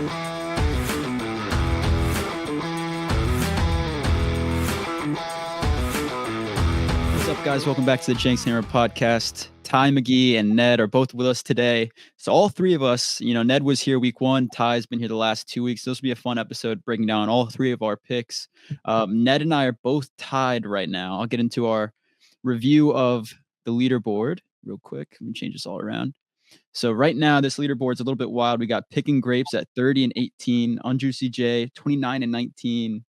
What's up, guys? Welcome back to the Jenks podcast. Ty McGee and Ned are both with us today. So all three of us, Ned was here week 1. Ty's been here the last 2 weeks. This will be a fun episode breaking down all three of our picks. Ned and I are both tied right now. I'll get into our review of the leaderboard real quick. Let me change this all around. So right now, this leaderboard's a little bit wild. We got Picking Grapes at 30 and 18, Unjuicy J 29 and 19,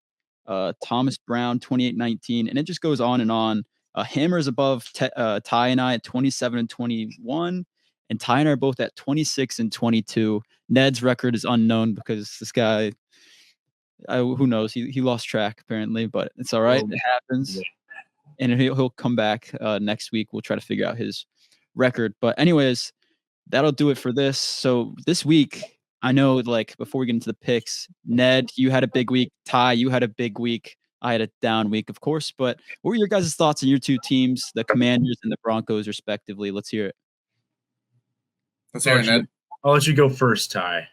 Thomas Brown 28-19, and it just goes on and on. Hammer's above Ty and I at 27 and 21, and Ty and I are both at 26 and 22. Ned's record is unknown because this guy, who knows, he lost track apparently, but it's all right. It happens, and he'll come back next week. We'll try to figure out his record, but anyways, that'll do it for this. So this week, I know, like, before we get into the picks, Ned, you had a big week. Ty, you had a big week. I had a down week, of course. But what were your guys' thoughts on your two teams, the Commanders and the Broncos, respectively? Let's hear it. Let's hear it, Ned. I'll let you go first, Ty.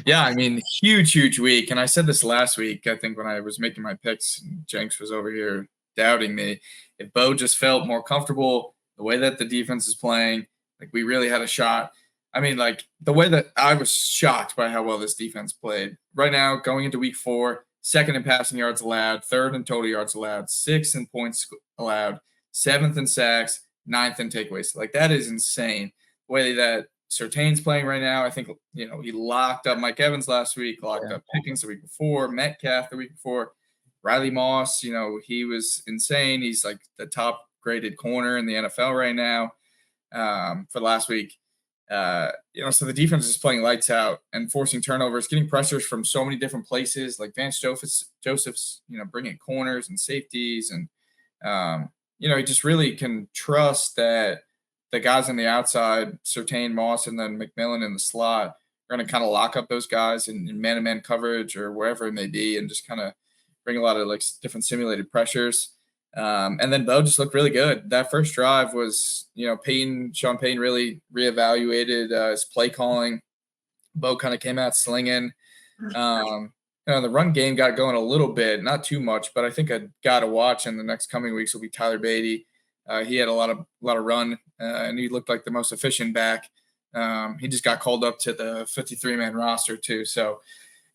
Yeah, I mean, huge week. And I said this last week, I think, when I was making my picks, and Jenks was over here doubting me. If Bo just felt more comfortable, the way that the defense is playing, like, we really had a shot. I mean, like, the way that I was shocked by how well this defense played. Right now, going into week 4, second in passing yards allowed, third in total yards allowed, 6th in points allowed, 7th in sacks, 9th in takeaways. Like, that is insane. The way that Surtain's playing right now, I think, he locked up Mike Evans last week, locked up Pickens the week before, Metcalf the week before, Riley Moss, he was insane. He's like the top graded corner in the NFL right now for last week. So the defense is playing lights out and forcing turnovers, getting pressures from so many different places. Like Vance Joseph's, bringing corners and safeties, and he just really can trust that the guys on the outside, Surtain, Moss, and then McMillan in the slot, are going to kind of lock up those guys in man-to-man coverage or wherever it may be, and just kind of bring a lot of like different simulated pressures. And then Bo just looked really good. That first drive was, Sean Payton really reevaluated his play calling. Bo kind of came out slinging. The run game got going a little bit, not too much, but I think a guy to watch in the next coming weeks will be Tyler Beatty. He had a lot of run, and he looked like the most efficient back. He just got called up to the 53-man roster too. So,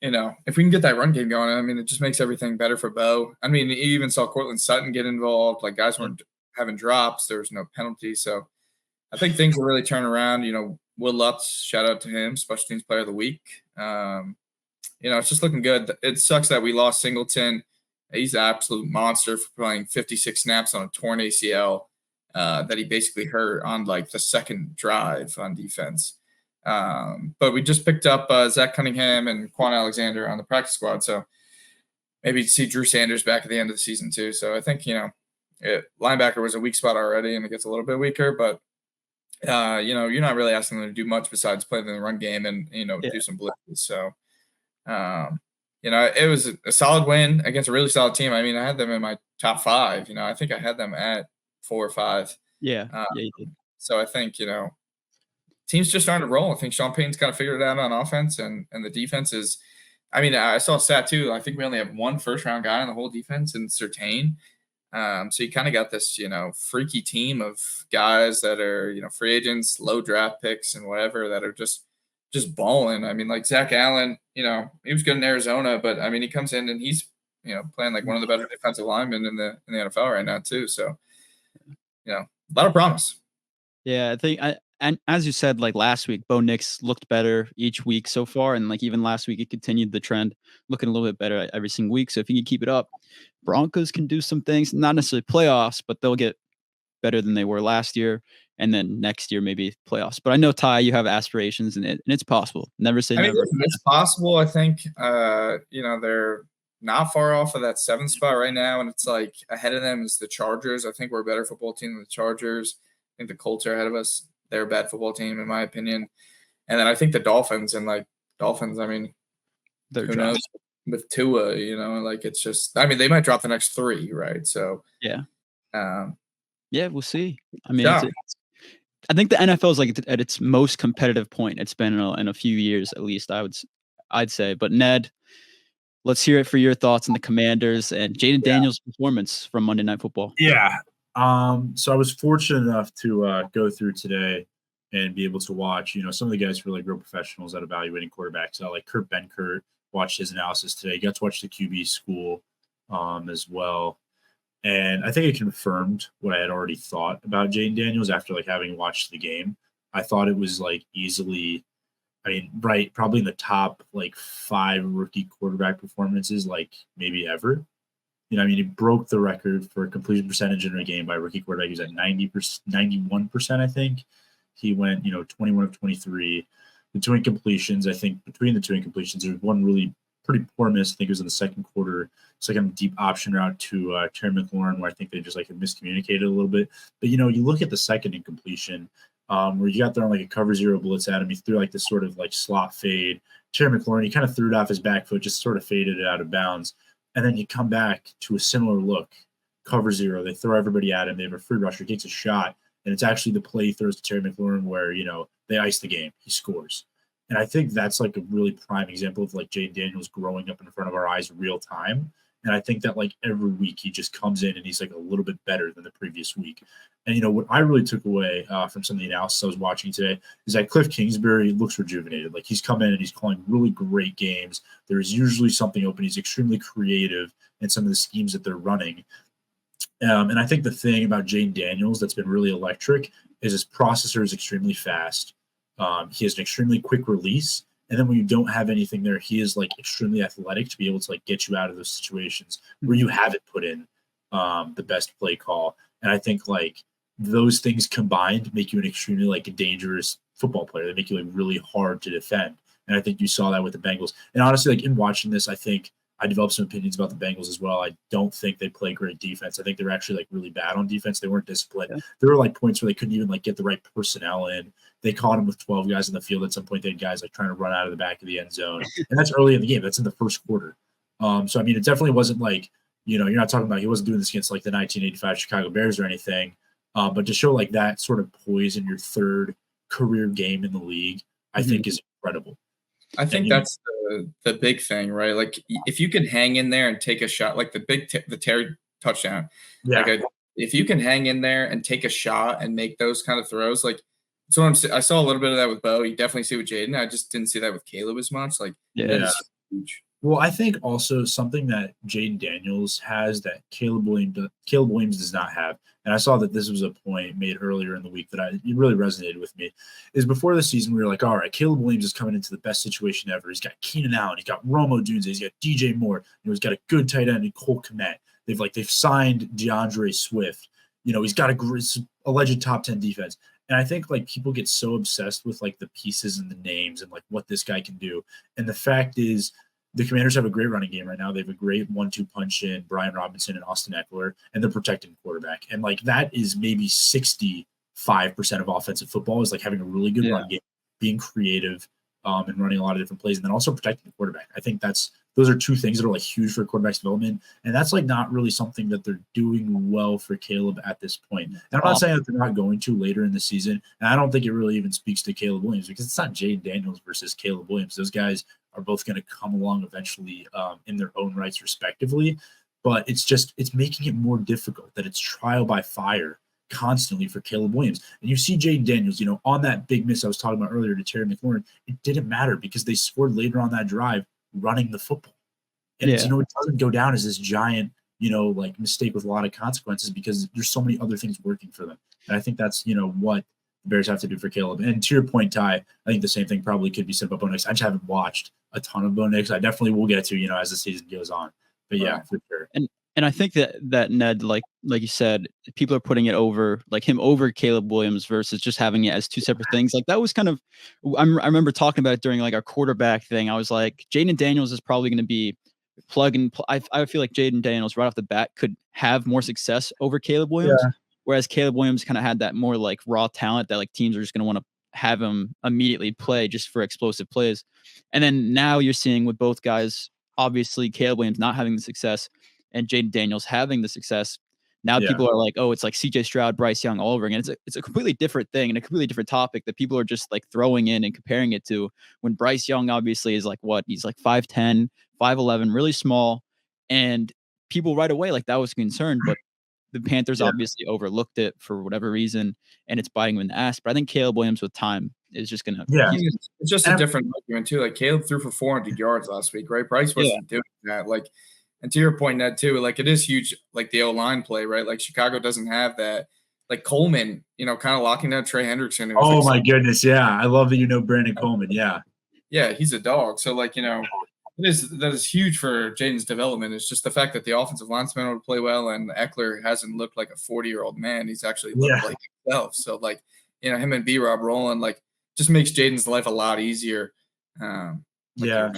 if we can get that run game going, I mean, it just makes everything better for Bo. I mean, you even saw Cortland Sutton get involved. Like, guys weren't having drops. There was no penalty. So I think things will really turn around. Will Lutz, shout out to him, special teams player of the week. It's just looking good. It sucks that we lost Singleton. He's an absolute monster for playing 56 snaps on a torn ACL that he basically hurt on, like, the second drive on defense. But we just picked up Zach Cunningham and Quan Alexander on the practice squad. So maybe see Drew Sanders back at the end of the season too. So I think, linebacker was a weak spot already, and it gets a little bit weaker, but you're not really asking them to do much besides play in the run game and, do some blitzes. So, it was a solid win against a really solid team. I mean, I had them in my top 5, I think I had them at 4 or 5. Yeah. You did. So I think, teams just starting to roll. I think Sean Payton's kind of figured it out on offense, and the defense is – I mean, I saw a stat too. I think we only have one first-round guy on the whole defense in Surtain. So you kind of got this, freaky team of guys that are, free agents, low draft picks and whatever that are just balling. I mean, like Zach Allen, he was good in Arizona, but, I mean, he comes in and he's, playing like one of the better defensive linemen in the NFL right now too. So, a lot of promise. Yeah, I think and as you said, like last week, Bo Nix looked better each week so far. And like even last week, it continued the trend, looking a little bit better every single week. So if you can keep it up, Broncos can do some things, not necessarily playoffs, but they'll get better than they were last year. And then next year, maybe playoffs. But I know, Ty, you have aspirations, and it's possible. Never say never. It's possible. I think, they're not far off of that 7th spot right now. And it's like ahead of them is the Chargers. I think we're a better football team than the Chargers. I think the Colts are ahead of us. They're a bad football team, in my opinion. And then I think the Dolphins, I mean, who knows with Tua, it's just, I mean, they might drop the next 3, right? So, yeah. We'll see. I mean, I think the NFL is like at its most competitive point it's been in a few years, at least. I'd say. But Ned, let's hear it for your thoughts on the Commanders and Jaden Daniels' performance from Monday Night Football. Yeah. So I was fortunate enough to go through today and be able to watch, some of the guys who are like real professionals at evaluating quarterbacks. Like Kurt Benkert watched his analysis today. Got to watch the QB school as well. And I think it confirmed what I had already thought about Jaden Daniels after like having watched the game. I thought it was like easily, probably in the top like 5 rookie quarterback performances, like maybe ever. He broke the record for completion percentage in a game by a rookie quarterback. He was at 91%, I think. He went, 21 of 23. The 2 incompletions, I think between the 2 incompletions, there was one really pretty poor miss. I think it was in the second quarter. It's like a deep option route to Terry McLaurin, where I think they just like miscommunicated a little bit. But, you look at the second incompletion where you got there on like a cover 0 blitz at him. He threw like this sort of like slot fade. Terry McLaurin, he kind of threw it off his back foot, just sort of faded it out of bounds. And then you come back to a similar look, cover 0. They throw everybody at him. They have a free rusher, takes a shot, and it's actually the play he throws to Terry McLaurin where, they ice the game. He scores. And I think that's like a really prime example of like Jaden Daniels growing up in front of our eyes real time. And I think that like every week he just comes in and he's like a little bit better than the previous week. And, what I really took away from some of the analysis I was watching today is that Cliff Kingsbury looks rejuvenated. Like he's come in and he's calling really great games. There's usually something open. He's extremely creative in some of the schemes that they're running. And I think the thing about Jaden Daniels that's been really electric is his processor is extremely fast. He has an extremely quick release. And then when you don't have anything there, he is like extremely athletic to be able to like get you out of those situations where you haven't put in the best play call. And I think like those things combined make you an extremely like dangerous football player. They make you like really hard to defend. And I think you saw that with the Bengals. And honestly, like in watching this, I think I developed some opinions about the Bengals as well. I don't think they play great defense. I think they're actually like really bad on defense. They weren't disciplined. Yeah. There were like points where they couldn't even like get the right personnel in. They caught them with 12 guys in the field. At some point, they had guys like trying to run out of the back of the end zone. And that's early in the game. That's in the first quarter. So, it definitely wasn't like, you're not talking about he wasn't doing this against like the 1985 Chicago Bears or anything. But to show like that sort of poise in your third career game in the league, I think is incredible. I think that's the big thing, right? Like if you can hang in there and take a shot, like the Terry touchdown, if you can hang in there and take a shot and make those kind of throws, like so I saw a little bit of that with Bo. You definitely see with Jaden. I just didn't see that with Caleb as much. Like that's huge. Well, I think also something that Jaden Daniels has that Caleb Williams does not have, and I saw that this was a point made earlier in the week that it really resonated with me, is before the season we were like, all right, Caleb Williams is coming into the best situation ever. He's got Keenan Allen, he's got Romo Dunze, he's got DJ Moore, he's got a good tight end in Cole Kmet. They've signed DeAndre Swift. He's got a alleged top 10 defense. And I think like people get so obsessed with like the pieces and the names and like what this guy can do. And the fact is, the Commanders have a great running game right now. They have a great 1-2 punch in Brian Robinson and Austin Eckler, and they're protecting quarterback. And like that is maybe 65% of offensive football is like having a really good run game, being creative, and running a lot of different plays, and then also protecting the quarterback. I think those are 2 things that are like huge for quarterback's development, and that's like not really something that they're doing well for Caleb at this point. And I'm not saying that they're not going to later in the season, and I don't think it really even speaks to Caleb Williams because it's not Jaden Daniels versus Caleb Williams. Those guys are both going to come along eventually in their own rights respectively, but it's making it more difficult that it's trial by fire constantly for Caleb Williams. And you see Jaden Daniels, on that big miss I was talking about earlier to Terry McLaurin, it didn't matter because they scored later on that drive running the football. And it doesn't go down as this giant, like mistake with a lot of consequences because there's so many other things working for them. And I think that's, what the Bears have to do for Caleb. And to your point, Ty, I think the same thing probably could be said about Bo Nix. I just haven't watched a ton of Bo Nix. I definitely will get to, as the season goes on. But yeah, for sure. And I think that Ned, like you said, people are putting it over, like him over Caleb Williams versus just having it as 2 separate things. Like that was kind of, I remember talking about it during like our quarterback thing. I was like, Jaden Daniels is probably going to be plug and play. I feel like Jaden Daniels right off the bat could have more success over Caleb Williams. Yeah. Whereas Caleb Williams kind of had that more like raw talent that like teams are just going to want to have him immediately play just for explosive plays. And then now you're seeing with both guys, obviously Caleb Williams not having the success and Jaden Daniels having the success, Now Yeah. people are like, oh, it's like CJ Stroud, Bryce Young all over again. It's a completely different thing and a completely different topic that people are just like throwing in and comparing it to when Bryce Young obviously is like what? He's like 5'10, 5'11, really small. And people right away, like that was a concern, but the Panthers Yeah. obviously overlooked it for whatever reason, and it's biting him in the ass. But I think Caleb Williams with time is just going to. Yeah. It's just a different argument too. Like Caleb threw for 400 yards last week, right? Bryce wasn't doing that. Like, and to your point, Ned, too, like it is huge, like the O-line play, right? Like Chicago doesn't have that. Like Coleman, kind of locking down Trey Hendrickson. Oh my goodness, yeah. I love that Brandon Coleman, yeah. Yeah, he's a dog. So like, that is huge for Jaden's development. It's just the fact that the offensive line's been able to play well, and Eckler hasn't looked like a 40-year-old man. He's actually looked like himself. So like, him and B-Rob rolling, like, just makes Jaden's life a lot easier. Well, I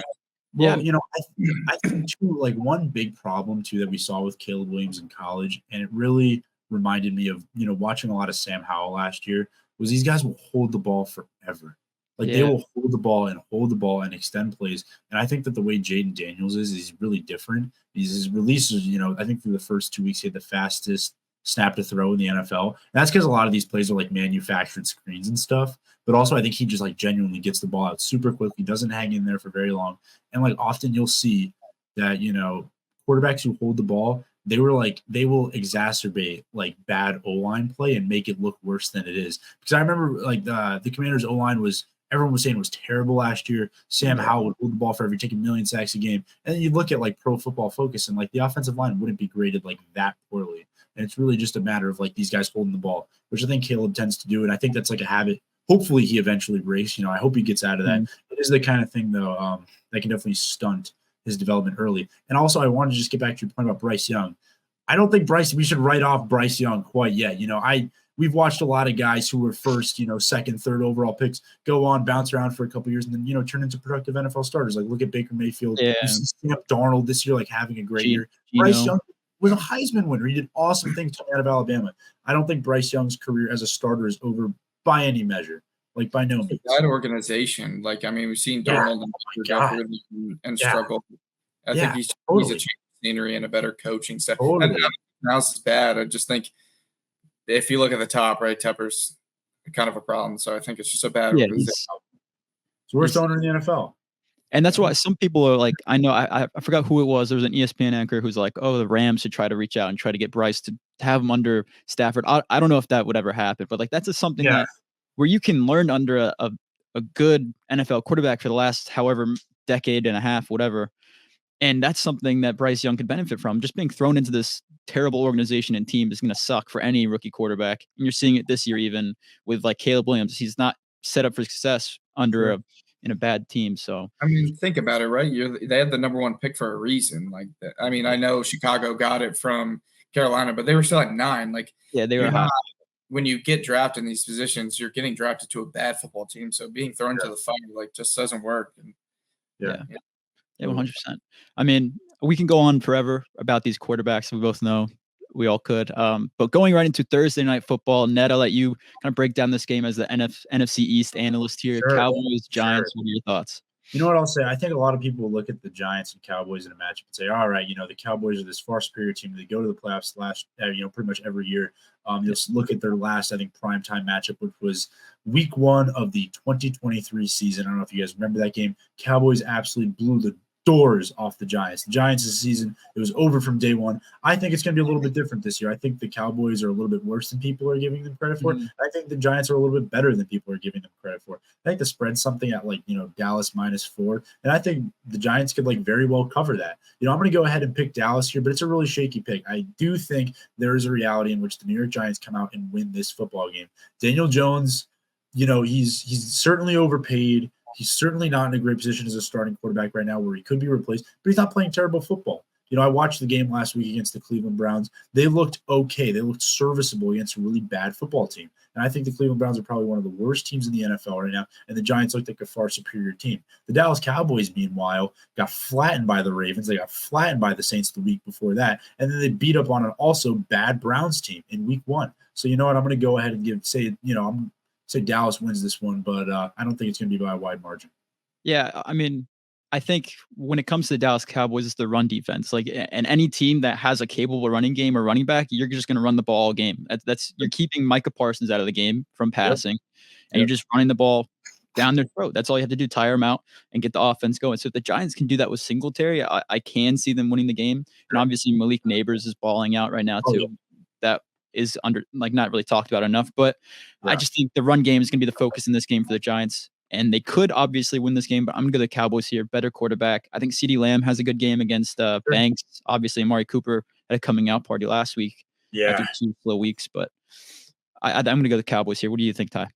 think too, like one big problem too that we saw with Caleb Williams in college, and it really reminded me of watching a lot of Sam Howell last year, was these guys will hold the ball forever. Like they will hold the ball and extend plays. And I think that the way Jaden Daniels is he's really different. His releases, I think through the first 2 weeks he had the fastest snap to throw in the NFL. And that's because a lot of these plays are like manufactured screens and stuff. But also I think he just like genuinely gets the ball out super quickly, doesn't hang in there for very long. And like often you'll see that, quarterbacks who hold the ball, they will exacerbate like bad O-line play and make it look worse than it is. Because I remember like the Commanders O-line everyone was saying it was terrible last year. Sam Howell would hold the ball forever, taking million sacks a game. And then you look at like Pro Football Focus and like the offensive line wouldn't be graded like that poorly. And it's really just a matter of like these guys holding the ball, which I think Caleb tends to do. And I think that's like a habit. Hopefully he eventually breaks. I hope he gets out of that. Mm-hmm. It is the kind of thing though that can definitely stunt his development early. And also I wanted to just get back to your point about Bryce Young. I don't think we should write off Bryce Young quite yet. We've watched a lot of guys who were first, second, third overall picks go on, bounce around for a couple of years, and then, turn into productive NFL starters. Like, look at Baker Mayfield. Yeah. You see Sam Darnold this year, like, having a great year. Bryce Young was a Heisman winner. He did awesome things coming out of Alabama. I don't think Bryce Young's career as a starter is over by any measure. Like, by no means. That organization. Like, I mean, we've seen Darnold and struggle. I think he's a change of scenery and a better coaching staff. Totally. Now it's bad. I just think if you look at the top, right, Tepper's kind of a problem. So I think it's just a bad organization. It's the worst owner in the NFL. And that's why some people are like, I know, I forgot who it was. There was an ESPN anchor who's like, oh, the Rams should try to reach out and try to get Bryce to have him under Stafford. I don't know if that would ever happen, but like that's just something that where you can learn under a good NFL quarterback for the last however decade and a half, whatever. And that's something that Bryce Young could benefit from. Just being thrown into this terrible organization and team is going to suck for any rookie quarterback. And you're seeing it this year, even with like Caleb Williams. He's not set up for success under in a bad team. So, I mean, think about it, right? They had the number one pick for a reason. Like, I mean, I know Chicago got it from Carolina, but they were still at 9. Like, they were high. When you get drafted in these positions, you're getting drafted to a bad football team. So being thrown to the fire, like, just doesn't work. And, Yeah, 100%. I mean, we can go on forever about these quarterbacks. We both know we all could. But going right into Thursday night football, Ned, I'll let you kind of break down this game as the NFC East analyst here. Sure. Cowboys, Giants, what are your thoughts? You know what I'll say? I think a lot of people will look at the Giants and Cowboys in a matchup and say, all right, the Cowboys are this far superior team. They go to the playoffs pretty much every year. You'll look at their last, I think, primetime matchup, which was week 1 of the 2023 season. I don't know if you guys remember that game. Cowboys absolutely blew the doors off the Giants. The Giants this season, it was over from day one. I think it's going to be a little bit different this year. I think the Cowboys are a little bit worse than people are giving them credit for. Mm-hmm. I think the Giants are a little bit better than people are giving them credit for. I think the spread's something at Dallas -4. And I think the Giants could very well cover that. I'm going to go ahead and pick Dallas here, but it's a really shaky pick. I do think there is a reality in which the New York Giants come out and win this football game. Daniel Jones, he's certainly overpaid. He's certainly not in a great position as a starting quarterback right now where he could be replaced, but he's not playing terrible football. I watched the game last week against the Cleveland Browns. They looked okay. They looked serviceable against a really bad football team. And I think the Cleveland Browns are probably one of the worst teams in the NFL right now, and the Giants look like a far superior team. The Dallas Cowboys, meanwhile, got flattened by the Ravens. They got flattened by the Saints the week before that, and then they beat up on an also bad Browns team in week 1. So you know what? I'm going to go ahead and say Dallas wins this one, but I don't think it's going to be by a wide margin. Yeah, I mean, I think when it comes to the Dallas Cowboys, it's the run defense. Like, and any team that has a capable running game or running back, you're just going to run the ball all game. That's you're keeping Micah Parsons out of the game from passing, and you're just running the ball down their throat. That's all you have to do: tire them out and get the offense going. So if the Giants can do that with Singletary, I can see them winning the game. And obviously Malik Neighbors is balling out right now too. That is not really talked about enough, but I just think the run game is going to be the focus in this game for the Giants. And they could obviously win this game, but I'm going to go the Cowboys here. Better quarterback. I think CeeDee Lamb has a good game against Banks. Obviously, Amari Cooper had a coming out party last week. After 2 slow weeks, but I'm going to go the Cowboys here. What do you think, Ty?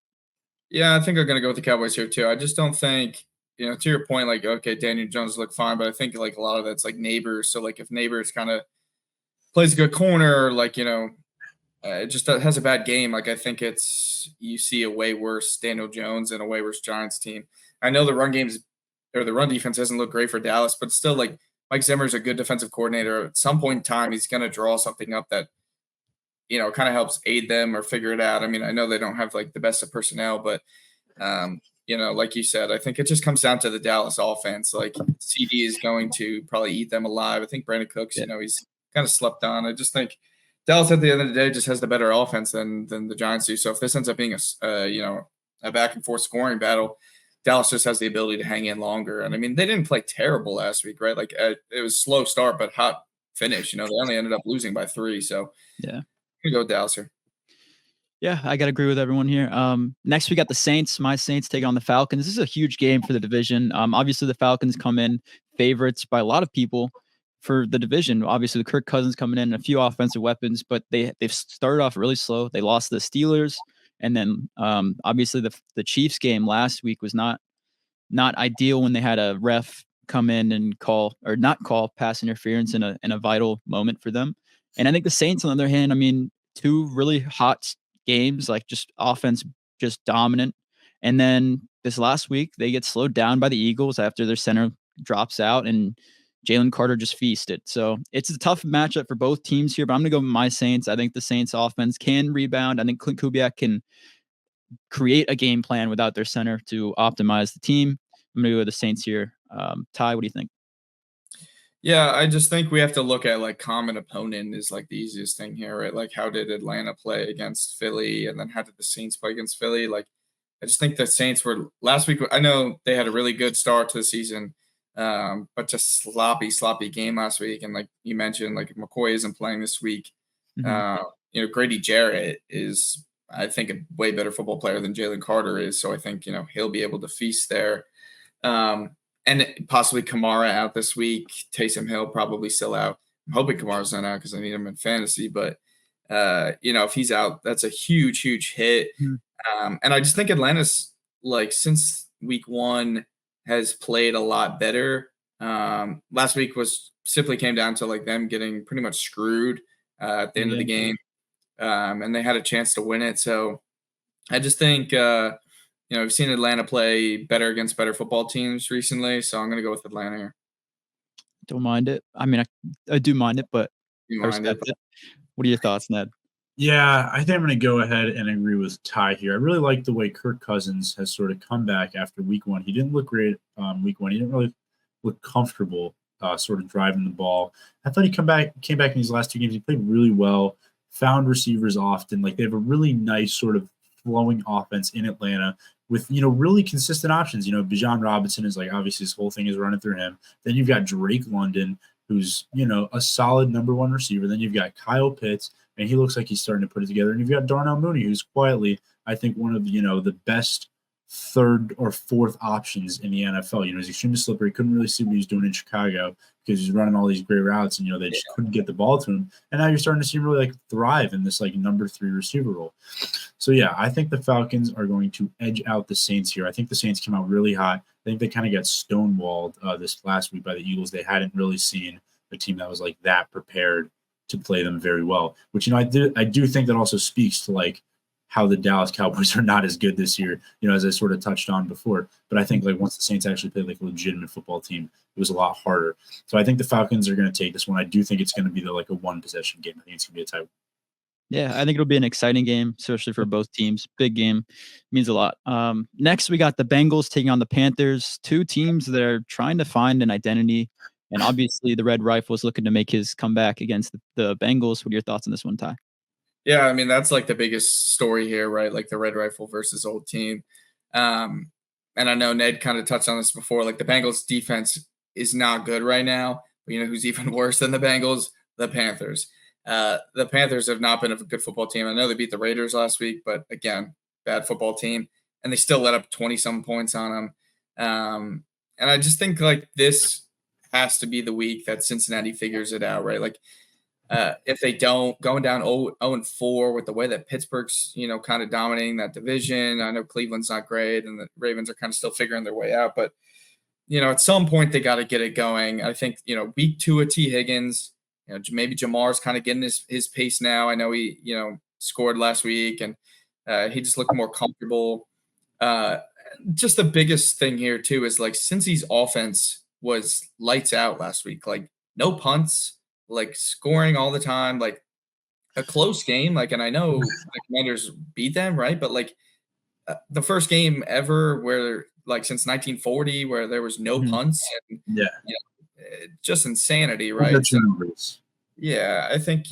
Yeah, I think I'm going to go with the Cowboys here too. I just don't think, to your point, like, okay, Daniel Jones looked fine, but I think like a lot of that's like Neighbors. So like if Neighbors kind of plays a good corner, like, it just has a bad game. Like I think you see a way worse Daniel Jones and a way worse Giants team. I know the run defense doesn't look great for Dallas, but still, like, Mike Zimmer's a good defensive coordinator. At some point in time, he's going to draw something up that, kind of helps aid them or figure it out. I mean, I know they don't have like the best of personnel, but like you said, I think it just comes down to the Dallas offense. Like CD is going to probably eat them alive. I think Brandon Cooks, he's kind of slept on. I just think Dallas at the end of the day just has the better offense than the Giants do. So if this ends up being a back and forth scoring battle, Dallas just has the ability to hang in longer. And I mean, they didn't play terrible last week, right? Like it was a slow start, but hot finish. They only ended up losing by 3. So yeah, I'm gonna go with Dallas here. Yeah, I got to agree with everyone here. Next, we got the Saints. My Saints taking on the Falcons. This is a huge game for the division. Obviously, the Falcons come in favorites by a lot of people for the division. Obviously, the Kirk Cousins coming in, a few offensive weapons, but they've started off really slow. They lost to the Steelers, and then obviously the Chiefs game last week was not ideal when they had a ref come in and not call pass interference in a vital moment for them. And I think the Saints, on the other hand, I mean, 2 really hot games, like just offense, just dominant. And then this last week, they get slowed down by the Eagles after their center drops out and Jalen Carter just feasted. So it's a tough matchup for both teams here, but I'm going to go with my Saints. I think the Saints offense can rebound. I think Clint Kubiak can create a game plan without their center to optimize the team. I'm going to go with the Saints here. Ty, what do you think? Yeah, I just think we have to look at like common opponent is like the easiest thing here, right? Like how did Atlanta play against Philly, and then how did the Saints play against Philly? Like I just think the Saints were last week. I know they had a really good start to the season, but just sloppy game last week. And like you mentioned, like McCoy isn't playing this week. Mm-hmm. Grady Jarrett is, I think, a way better football player than Jalen Carter is. So I think, he'll be able to feast there. And possibly Kamara out this week. Taysom Hill probably still out. I'm hoping Kamara's not out because I need him in fantasy. But, if he's out, that's a huge, huge hit. Mm-hmm. And I just think Atlanta's, like, since week 1 has played a lot better. Last week simply came down to, like, them getting pretty much screwed at the end of the game. And they had a chance to win it. So I just think we've seen Atlanta play better against better football teams recently, so I'm going to go with Atlanta here. Don't mind it. I mean, I do mind it, but what are your thoughts, Ned? Yeah, I think I'm going to go ahead and agree with Ty here. I really like the way Kirk Cousins has sort of come back after week 1. He didn't look great week 1. He didn't really look comfortable sort of driving the ball. I thought he came back in these last 2 games. He played really well, found receivers often. Like they have a really nice sort of flowing offense in Atlanta with, really consistent options. Bijan Robinson is like, obviously his whole thing is running through him. Then you've got Drake London, who's, a solid number 1 receiver. Then you've got Kyle Pitts, and he looks like he's starting to put it together. And you've got Darnell Mooney, who's quietly, I think, one of, the best 3rd or 4th options in the NFL. He's extremely slippery. Couldn't really see what he was doing in Chicago because he's running all these great routes, and, they just couldn't get the ball to him. And now you're starting to see him really, like, thrive in this, like, number 3 receiver role. So, yeah, I think the Falcons are going to edge out the Saints here. I think the Saints came out really hot. I think they kind of got stonewalled this last week by the Eagles. They hadn't really seen a team that was, like, that prepared to play them very well, which, I do think that also speaks to, like, how the Dallas Cowboys are not as good this year, as I sort of touched on before. But I think, like, once the Saints actually played like a legitimate football team, it was a lot harder. So I think the Falcons are going to take this one. I do think it's going to be like a 1-possession game. I think it's going to be a tie. Yeah, I think it'll be an exciting game, especially for both teams. Big game, means a lot. Next, we got the Bengals taking on the Panthers, two teams that are trying to find an identity. And obviously, the Red Rifle is looking to make his comeback against the Bengals. What are your thoughts on this one, Ty? Yeah, I mean, that's like the biggest story here, right? Like the Red Rifle versus old team. And I know Ned kind of touched on this before. Like the Bengals defense is not good right now. But you know who's even worse than the Bengals? The Panthers. The Panthers have not been a good football team. I know they beat the Raiders last week, but again, bad football team. And they still let up 20-some points on them. And I just think like this has to be the week that Cincinnati figures it out, right? Like if they don't, going down 0-4 with the way that Pittsburgh's, kind of dominating that division. I know Cleveland's not great and the Ravens are kind of still figuring their way out, but at some point they got to get it going. I think, week 2 of T. Higgins, maybe Jamar's kind of getting his pace now. I know he, scored last week and he just looked more comfortable. Just the biggest thing here too is like Cincy's offense was lights out last week, like no punts, like scoring all the time, like a close game. Like, and I know the Commanders beat them, right? But like the first game ever where like since 1940 where there was no punts and just insanity, right? So, yeah, I think,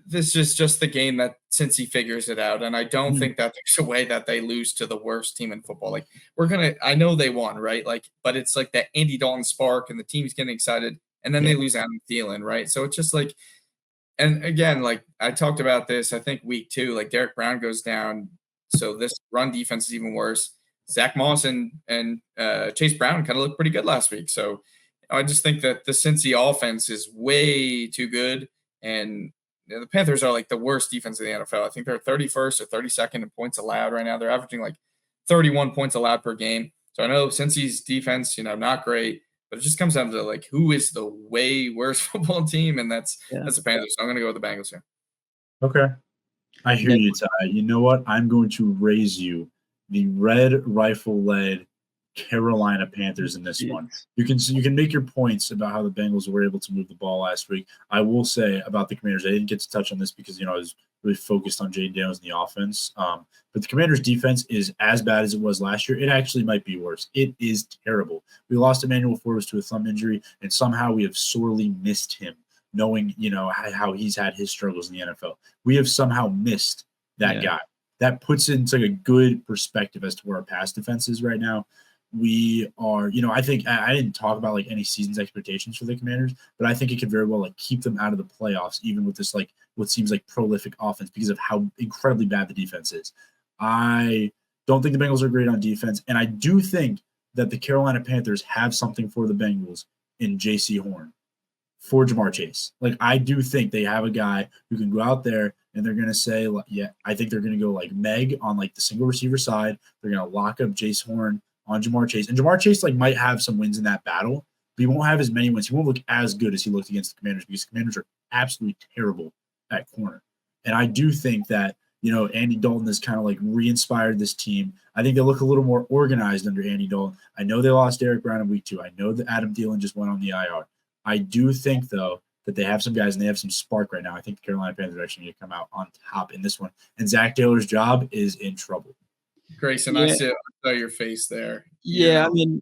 this is just the game that Cincy figures it out. And I don't think that there's a way that they lose to the worst team in football. Like I know they won, right? Like, but it's like that Andy Dalton spark and the team's getting excited. And then they lose Adam Thielen, right? So it's just like, and again, like I talked about this, I think week 2, like Derek Brown goes down. So this run defense is even worse. Zach Moss and Chase Brown kind of looked pretty good last week. So I just think that the Cincy offense is way too good. And the Panthers are like the worst defense in the NFL. I think they're 31st or 32nd in points allowed right now. They're averaging like 31 points allowed per game. So I know Cincy's defense, not great. But it just comes down to like who is the way worse football team, and that's the Panthers. So I'm going to go with the Bengals here. Okay, I hear you, Ty. You know what? I'm going to raise you the Red Rifle-led Carolina Panthers in this one. You can make your points about how the Bengals were able to move the ball last week. I will say about the Commanders, I didn't get to touch on this because I was really focused on Jaden Daniels and the offense. But the Commanders' defense is as bad as it was last year. It actually might be worse. It is terrible. We lost Emmanuel Forbes to a thumb injury, and somehow we have sorely missed him, knowing how he's had his struggles in the NFL. We have somehow missed that guy. That puts it into a good perspective as to where our pass defense is right now. We are, I think I didn't talk about like any season's expectations for the Commanders, but I think it could very well like keep them out of the playoffs, even with this like what seems like prolific offense because of how incredibly bad the defense is. I don't think the Bengals are great on defense, and I do think that the Carolina Panthers have something for the Bengals in J.C. Horn for Jamar Chase. Like I do think they have a guy who can go out there and they're going to say, I think they're going to go like Meg on like the single receiver side. They're going to lock up J.C. Horn on Jamar Chase. And Jamar Chase like might have some wins in that battle, but he won't have as many wins. He won't look as good as he looked against the Commanders because the Commanders are absolutely terrible at corner. And I do think that, Andy Dalton has kind of like re-inspired this team. I think they look a little more organized under Andy Dalton. I know they lost Derek Brown in week 2. I know that Adam Thielen just went on the IR. I do think, though, that they have some guys and they have some spark right now. I think the Carolina Panthers are actually going to come out on top in this one. And Zach Taylor's job is in trouble. Grayson, I saw your face there. Yeah, I mean,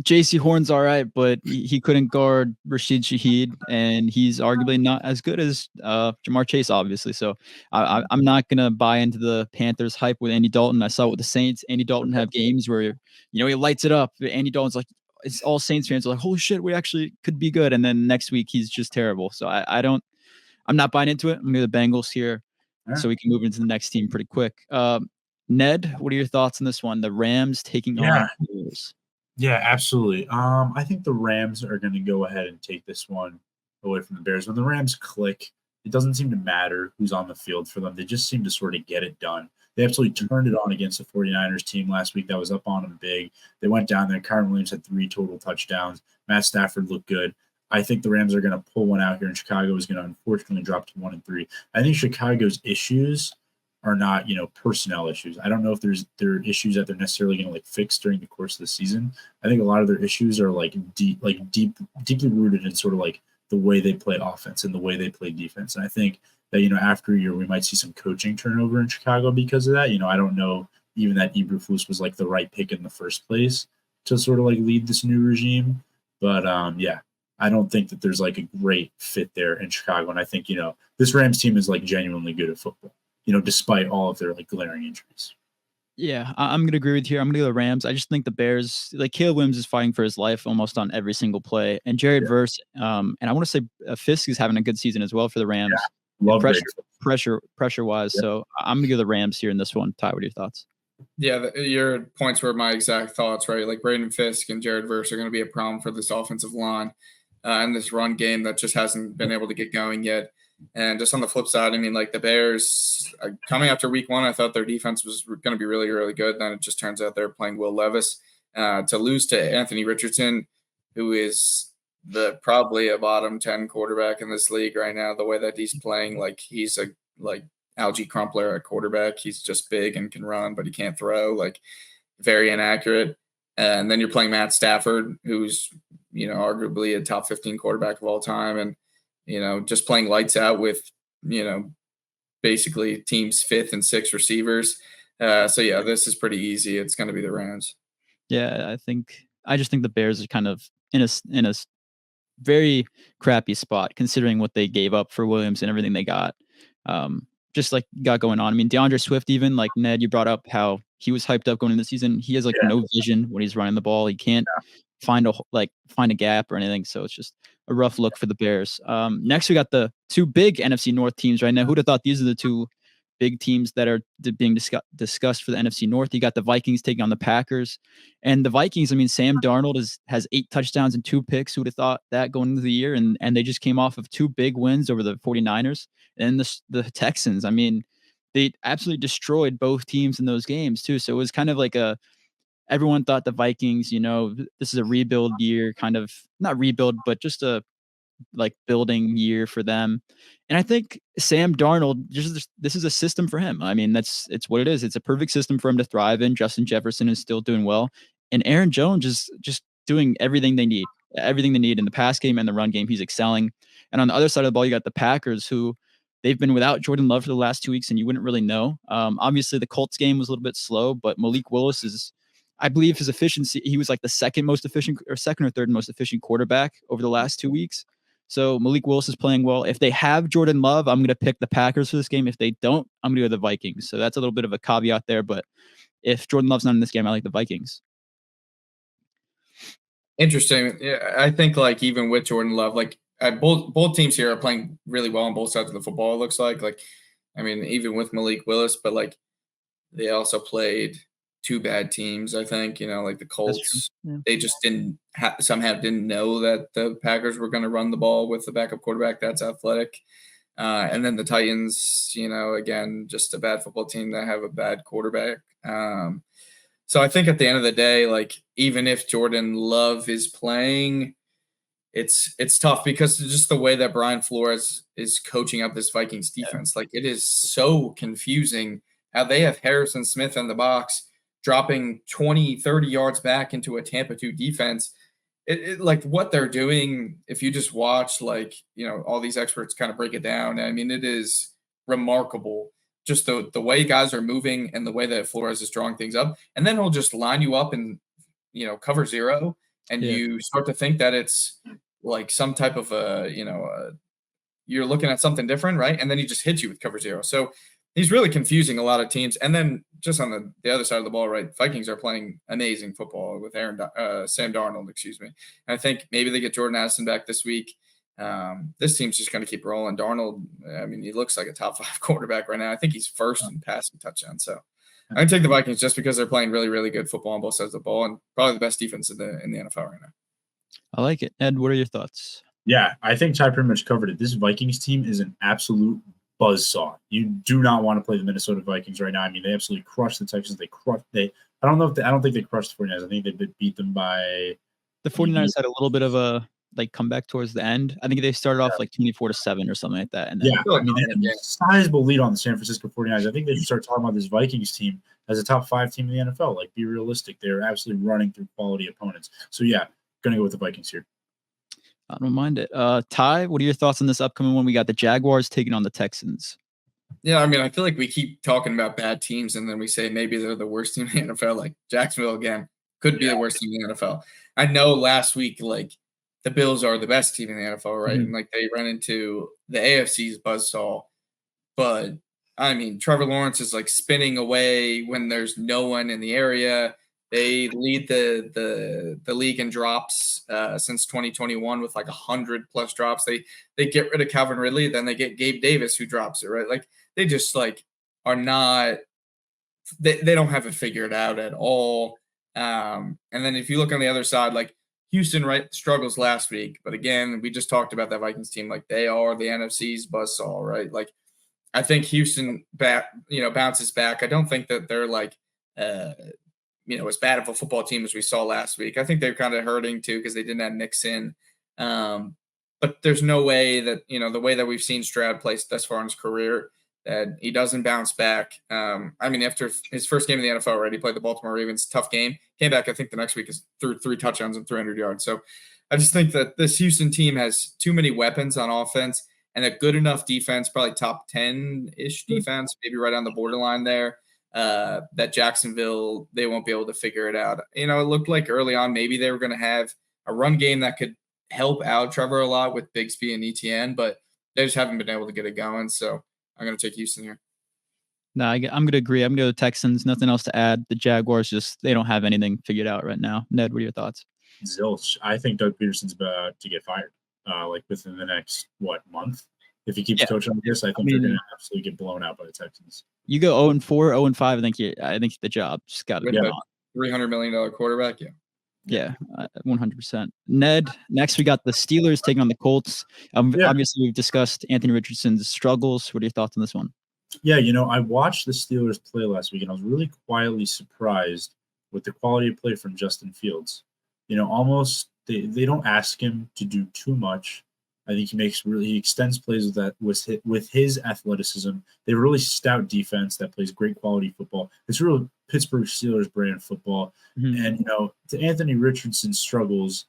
J.C. Horn's all right, but he couldn't guard Rashid Shaheed, and he's arguably not as good as Jamar Chase, obviously. So I'm not going to buy into the Panthers hype with Andy Dalton. I saw with the Saints, Andy Dalton have games where, he lights it up. Andy Dalton's like, it's all Saints fans are like, holy shit, we actually could be good. And then next week, he's just terrible. So I'm not buying into it. I'm going to the Bengals here. So we can move into the next team pretty quick. Ned, what are your thoughts on this one? The Rams taking on the Bears. Yeah, absolutely. I think the Rams are going to go ahead and take this one away from the Bears. When the Rams click, it doesn't seem to matter who's on the field for them. They just seem to sort of get it done. They absolutely turned it on against the 49ers team last week that was up on them big. They went down there. Kyren Williams had 3 total touchdowns. Matt Stafford looked good. I think the Rams are going to pull one out here, and Chicago is going to unfortunately drop to 1-3. I think Chicago's issues are not, personnel issues. I don't know if there are issues that they're necessarily going to like fix during the course of the season. I think a lot of their issues are like deeply rooted in sort of like the way they play offense and the way they play defense. And I think that, after a year, we might see some coaching turnover in Chicago because of that. I don't know even that Eberflus was like the right pick in the first place to sort of like lead this new regime. But I don't think that there's like a great fit there in Chicago. And I think, this Rams team is like genuinely good at football, despite all of their like glaring injuries. Yeah, I'm going to agree with you. I'm going to go the Rams. I just think the Bears, like Caleb Williams is fighting for his life almost on every single play. And Jared Verse, and I want to say Fisk is having a good season as well for the Rams. Yeah, love pressure wise. Yeah. So I'm going to go the Rams here in this one. Ty, what are your thoughts? Yeah, your points were my exact thoughts, right? Like Braden Fisk and Jared Verse are going to be a problem for this offensive line and this run game that just hasn't been able to get going yet. And just on the flip side, I mean, like the Bears coming after week one, I thought their defense was going to be really, really good. Then it just turns out they're playing Will Levis. To lose to Anthony Richardson, who is probably a bottom 10 quarterback in this league right now, the way that he's playing, like he's a Algie Crumpler at quarterback. He's just big and can run, but he can't throw, like very inaccurate. And then you're playing Matt Stafford, who's, arguably a top 15 quarterback of all time. And, just playing lights out with, basically team's fifth and sixth receivers. So yeah, this is pretty easy. It's going to be the Rams. Yeah, I just think the Bears are kind of in a very crappy spot considering what they gave up for Williams and everything they got. Just like got going on. I mean, DeAndre Swift, even like Ned, you brought up how he was hyped up going into the season. He has no vision when he's running the ball. He can't find a gap or anything. So it's just a rough look for the Bears. Next, we got the two big NFC North teams right now. Who'd have thought these are the two big teams that are being discussed for the NFC North? You got the Vikings taking on the Packers. And the Vikings, I mean, Sam Darnold has 8 touchdowns and 2 picks. Who'd have thought that going into the year? And they just came off of 2 big wins over the 49ers and the Texans. I mean, they absolutely destroyed both teams in those games too. So it was kind of like everyone thought the Vikings, this is a rebuild year, kind of not rebuild, but just a building year for them. And I think Sam Darnold, this is a system for him. I mean, it's what it is. It's a perfect system for him to thrive in. Justin Jefferson is still doing well. And Aaron Jones is just doing everything they need in the pass game and the run game. He's excelling. And on the other side of the ball, you got the Packers, who they've been without Jordan Love for the last 2 weeks, and you wouldn't really know. Obviously, the Colts game was a little bit slow, but Malik Willis is, I believe his efficiency, he was like the second or third most efficient quarterback over the last 2 weeks. So Malik Willis is playing well. If they have Jordan Love, I'm going to pick the Packers for this game. If they don't, I'm going to go the Vikings. So that's a little bit of a caveat there. But if Jordan Love's not in this game, I like the Vikings. Interesting. Yeah, I think even with Jordan Love, both teams here are playing really well on both sides of the football. It looks like I mean, even with Malik Willis, but they also played 2 bad teams. I think the Colts, they just somehow didn't know that the Packers were going to run the ball with the backup quarterback that's athletic. And then the Titans, again, just a bad football team that have a bad quarterback. So I think at the end of the day, even if Jordan Love is playing, it's tough because just the way that Brian Flores is coaching up this Vikings defense, it is so confusing how they have Harrison Smith in the box dropping 20, 30 yards back into a Tampa 2 defense. What they're doing, if you just watch, all these experts kind of break it down, I mean, it is remarkable. Just the way guys are moving and the way that Flores is drawing things up. And then he'll just line you up in, cover 0. And you start to think that it's some type of you're looking at something different, right? And then he just hits you with cover 0. So he's really confusing a lot of teams. And then just on the other side of the ball, right, Vikings are playing amazing football with Sam Darnold, excuse me. And I think maybe they get Jordan Addison back this week. This team's just going to keep rolling. Darnold, I mean, he looks like a top 5 quarterback right now. I think he's first in passing touchdowns. So I'm going to take the Vikings just because they're playing really, really good football on both sides of the ball and probably the best defense in the NFL right now. I like it. Ed, what are your thoughts? Yeah, I think Ty pretty much covered it. This Vikings team is an absolute buzzsaw. You do not want to play the Minnesota Vikings right now. I mean, they absolutely crushed the Texans. I don't think they crushed the 49ers. I think they beat them by. The 49ers had a little bit of a comeback towards the end. I think they started off 24-7 or something like that. And then, I mean, they had a sizable lead on the San Francisco 49ers. I think they should start talking about this Vikings team as a top 5 team in the NFL. Be realistic. They're absolutely running through quality opponents. So, yeah, going to go with the Vikings here. I don't mind it. Ty, what are your thoughts on this upcoming one? We got the Jaguars taking on the Texans. Yeah, I mean, I feel like we keep talking about bad teams, and then we say maybe they're the worst team in the NFL. Like Jacksonville again could be the worst team in the NFL. I know last week, like the Bills are the best team in the NFL, right? Mhm. And like they run into the AFC's buzzsaw. But I mean, Trevor Lawrence is like spinning away when there's no one in the area. They lead the league in drops since 2021 with like 100+ drops. They get rid of Calvin Ridley, then they get Gabe Davis who drops it, right? Like they just like are not they don't have it figured out at all. And then if you look on the other side, like Houston, right, struggles last week, but again, we just talked about that Vikings team. Like they are the NFC's buzzsaw, right? Like I think Houston bounces back. I don't think that they're like as bad of a football team as we saw last week. I think they're kind of hurting too because they didn't have Nixon. But there's no way that the way that we've seen Stroud play thus far in his career that he doesn't bounce back. I mean, after his first game in the NFL, right, he played the Baltimore Ravens, tough game. Came back, I think the next week is threw 3 touchdowns and 300 yards. So I just think that this Houston team has too many weapons on offense and a good enough defense, probably top 10-ish defense, maybe right on the borderline there, that Jacksonville, they won't be able to figure it out. It looked like early on maybe they were going to have a run game that could help out Trevor a lot with Bigsby and ETN, but they just haven't been able to get it going. So I'm going to take Houston here. No, I'm going to agree. I'm going to go to the Texans. Nothing else to add. The Jaguars they don't have anything figured out right now. Ned, what are your thoughts? Zilch. I think Doug Peterson's about to get fired. Like within the next month. If he keeps coaching like this, I think they're going to absolutely get blown out by the Texans. You go 0-4, 0-5. I think the job's got to be on. $300 million quarterback. Yeah, 100%. Ned, next we got the Steelers taking on the Colts. Obviously, we've discussed Anthony Richardson's struggles. What are your thoughts on this one? Yeah, I watched the Steelers play last week, and I was really quietly surprised with the quality of play from Justin Fields. Almost they don't ask him to do too much. I think he extends plays with his athleticism. They have a really stout defense that plays great quality football. It's real Pittsburgh Steelers brand football. Mm-hmm. And to Anthony Richardson's struggles,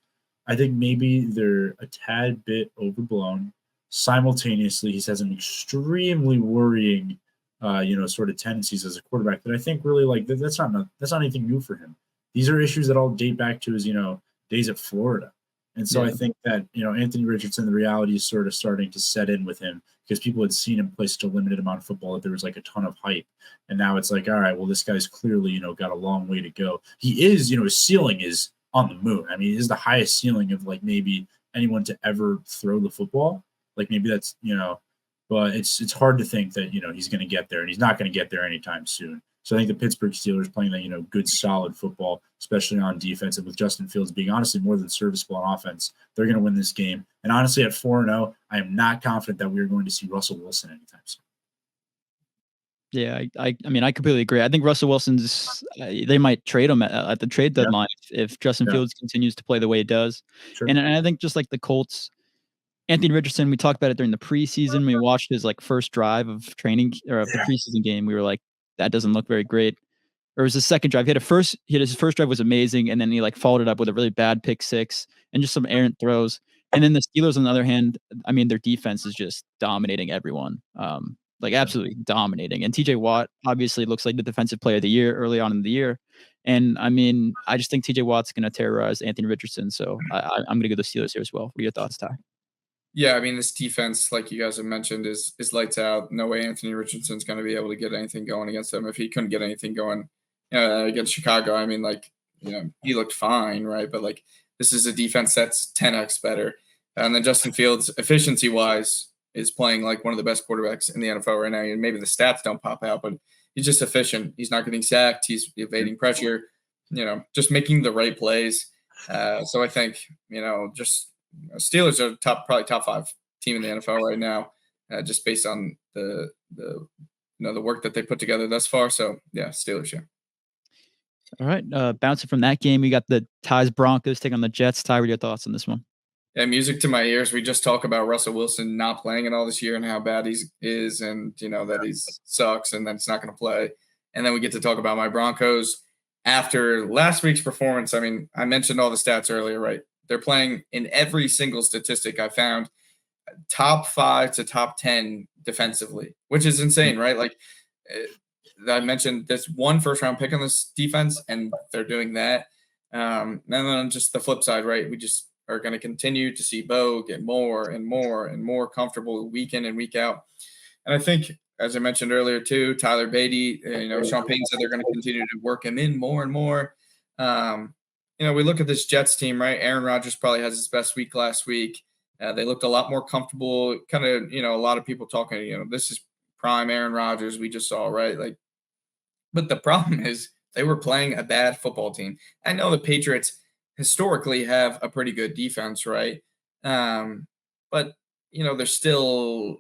I think maybe they're a tad bit overblown. Simultaneously, he has an extremely worrying, sort of tendencies as a quarterback that I think really that's not anything new for him. These are issues that all date back to his days at Florida. And so I think that, Anthony Richardson, the reality is sort of starting to set in with him because people had seen him play such a limited amount of football that there was like a ton of hype. And now it's like, all right, well, this guy's clearly, got a long way to go. He is, his ceiling is on the moon. I mean, it is the highest ceiling of like maybe anyone to ever throw the football. Like maybe that's, but it's hard to think that, he's going to get there, and he's not going to get there anytime soon. So I think the Pittsburgh Steelers playing that, good, solid football, especially on defense, and with Justin Fields being honestly more than serviceable on offense, they're going to win this game. And honestly, at 4-0, I am not confident that we're going to see Russell Wilson anytime soon. Yeah, I mean, I completely agree. I think Russell Wilson's they might trade him at the trade deadline if Justin Fields continues to play the way he does. Sure. And I think just like the Colts, Anthony Richardson, we talked about it during the preseason. We watched his first drive of training or of the preseason game. We were like, that doesn't look very great. Or it was his second drive. His first drive was amazing, and then he followed it up with a really bad pick six and just some errant throws. And then the Steelers, on the other hand, I mean, their defense is just dominating everyone, absolutely dominating. And TJ Watt obviously looks like the defensive player of the year early on in the year. And I mean, I just think TJ Watt's going to terrorize Anthony Richardson. So I'm going to go the Steelers here as well. What are your thoughts, Ty? Yeah, I mean, this defense, like you guys have mentioned, is lights out. No way Anthony Richardson's going to be able to get anything going against them. If he couldn't get anything going against Chicago, I mean, he looked fine, right? But, this is a defense that's 10x better. And then Justin Fields, efficiency-wise, is playing like one of the best quarterbacks in the NFL right now. And maybe the stats don't pop out, but he's just efficient. He's not getting sacked. He's evading pressure, just making the right plays. So I think, Steelers are probably top 5 team in the NFL right now, just based on the work that they put together thus far. So yeah, Steelers. Yeah. All right. Bouncing from that game, we got the Ty's Broncos taking on the Jets. Ty, what are your thoughts on this one? Yeah, music to my ears. We just talk about Russell Wilson not playing it all this year and how bad he is, and that he sucks and that it's not going to play. And then we get to talk about my Broncos after last week's performance. I mean, I mentioned all the stats earlier, right? they're playing in every single statistic I found top 5 to top 10 defensively, which is insane, right? Like I mentioned, there's one first round pick on this defense, and they're doing that. And then on just the flip side, right? We just are going to continue to see Bo get more and more and more comfortable week in and week out. And I think, as I mentioned earlier too, Tyler Beatty, Sean Payton said they're going to continue to work him in more and more. We look at this Jets team, right? Aaron Rodgers probably has his best week last week. They looked a lot more comfortable. Kind of, a lot of people talking, this is prime Aaron Rodgers we just saw, right? Like, but the problem is they were playing a bad football team. I know the Patriots historically have a pretty good defense, right? But they're still,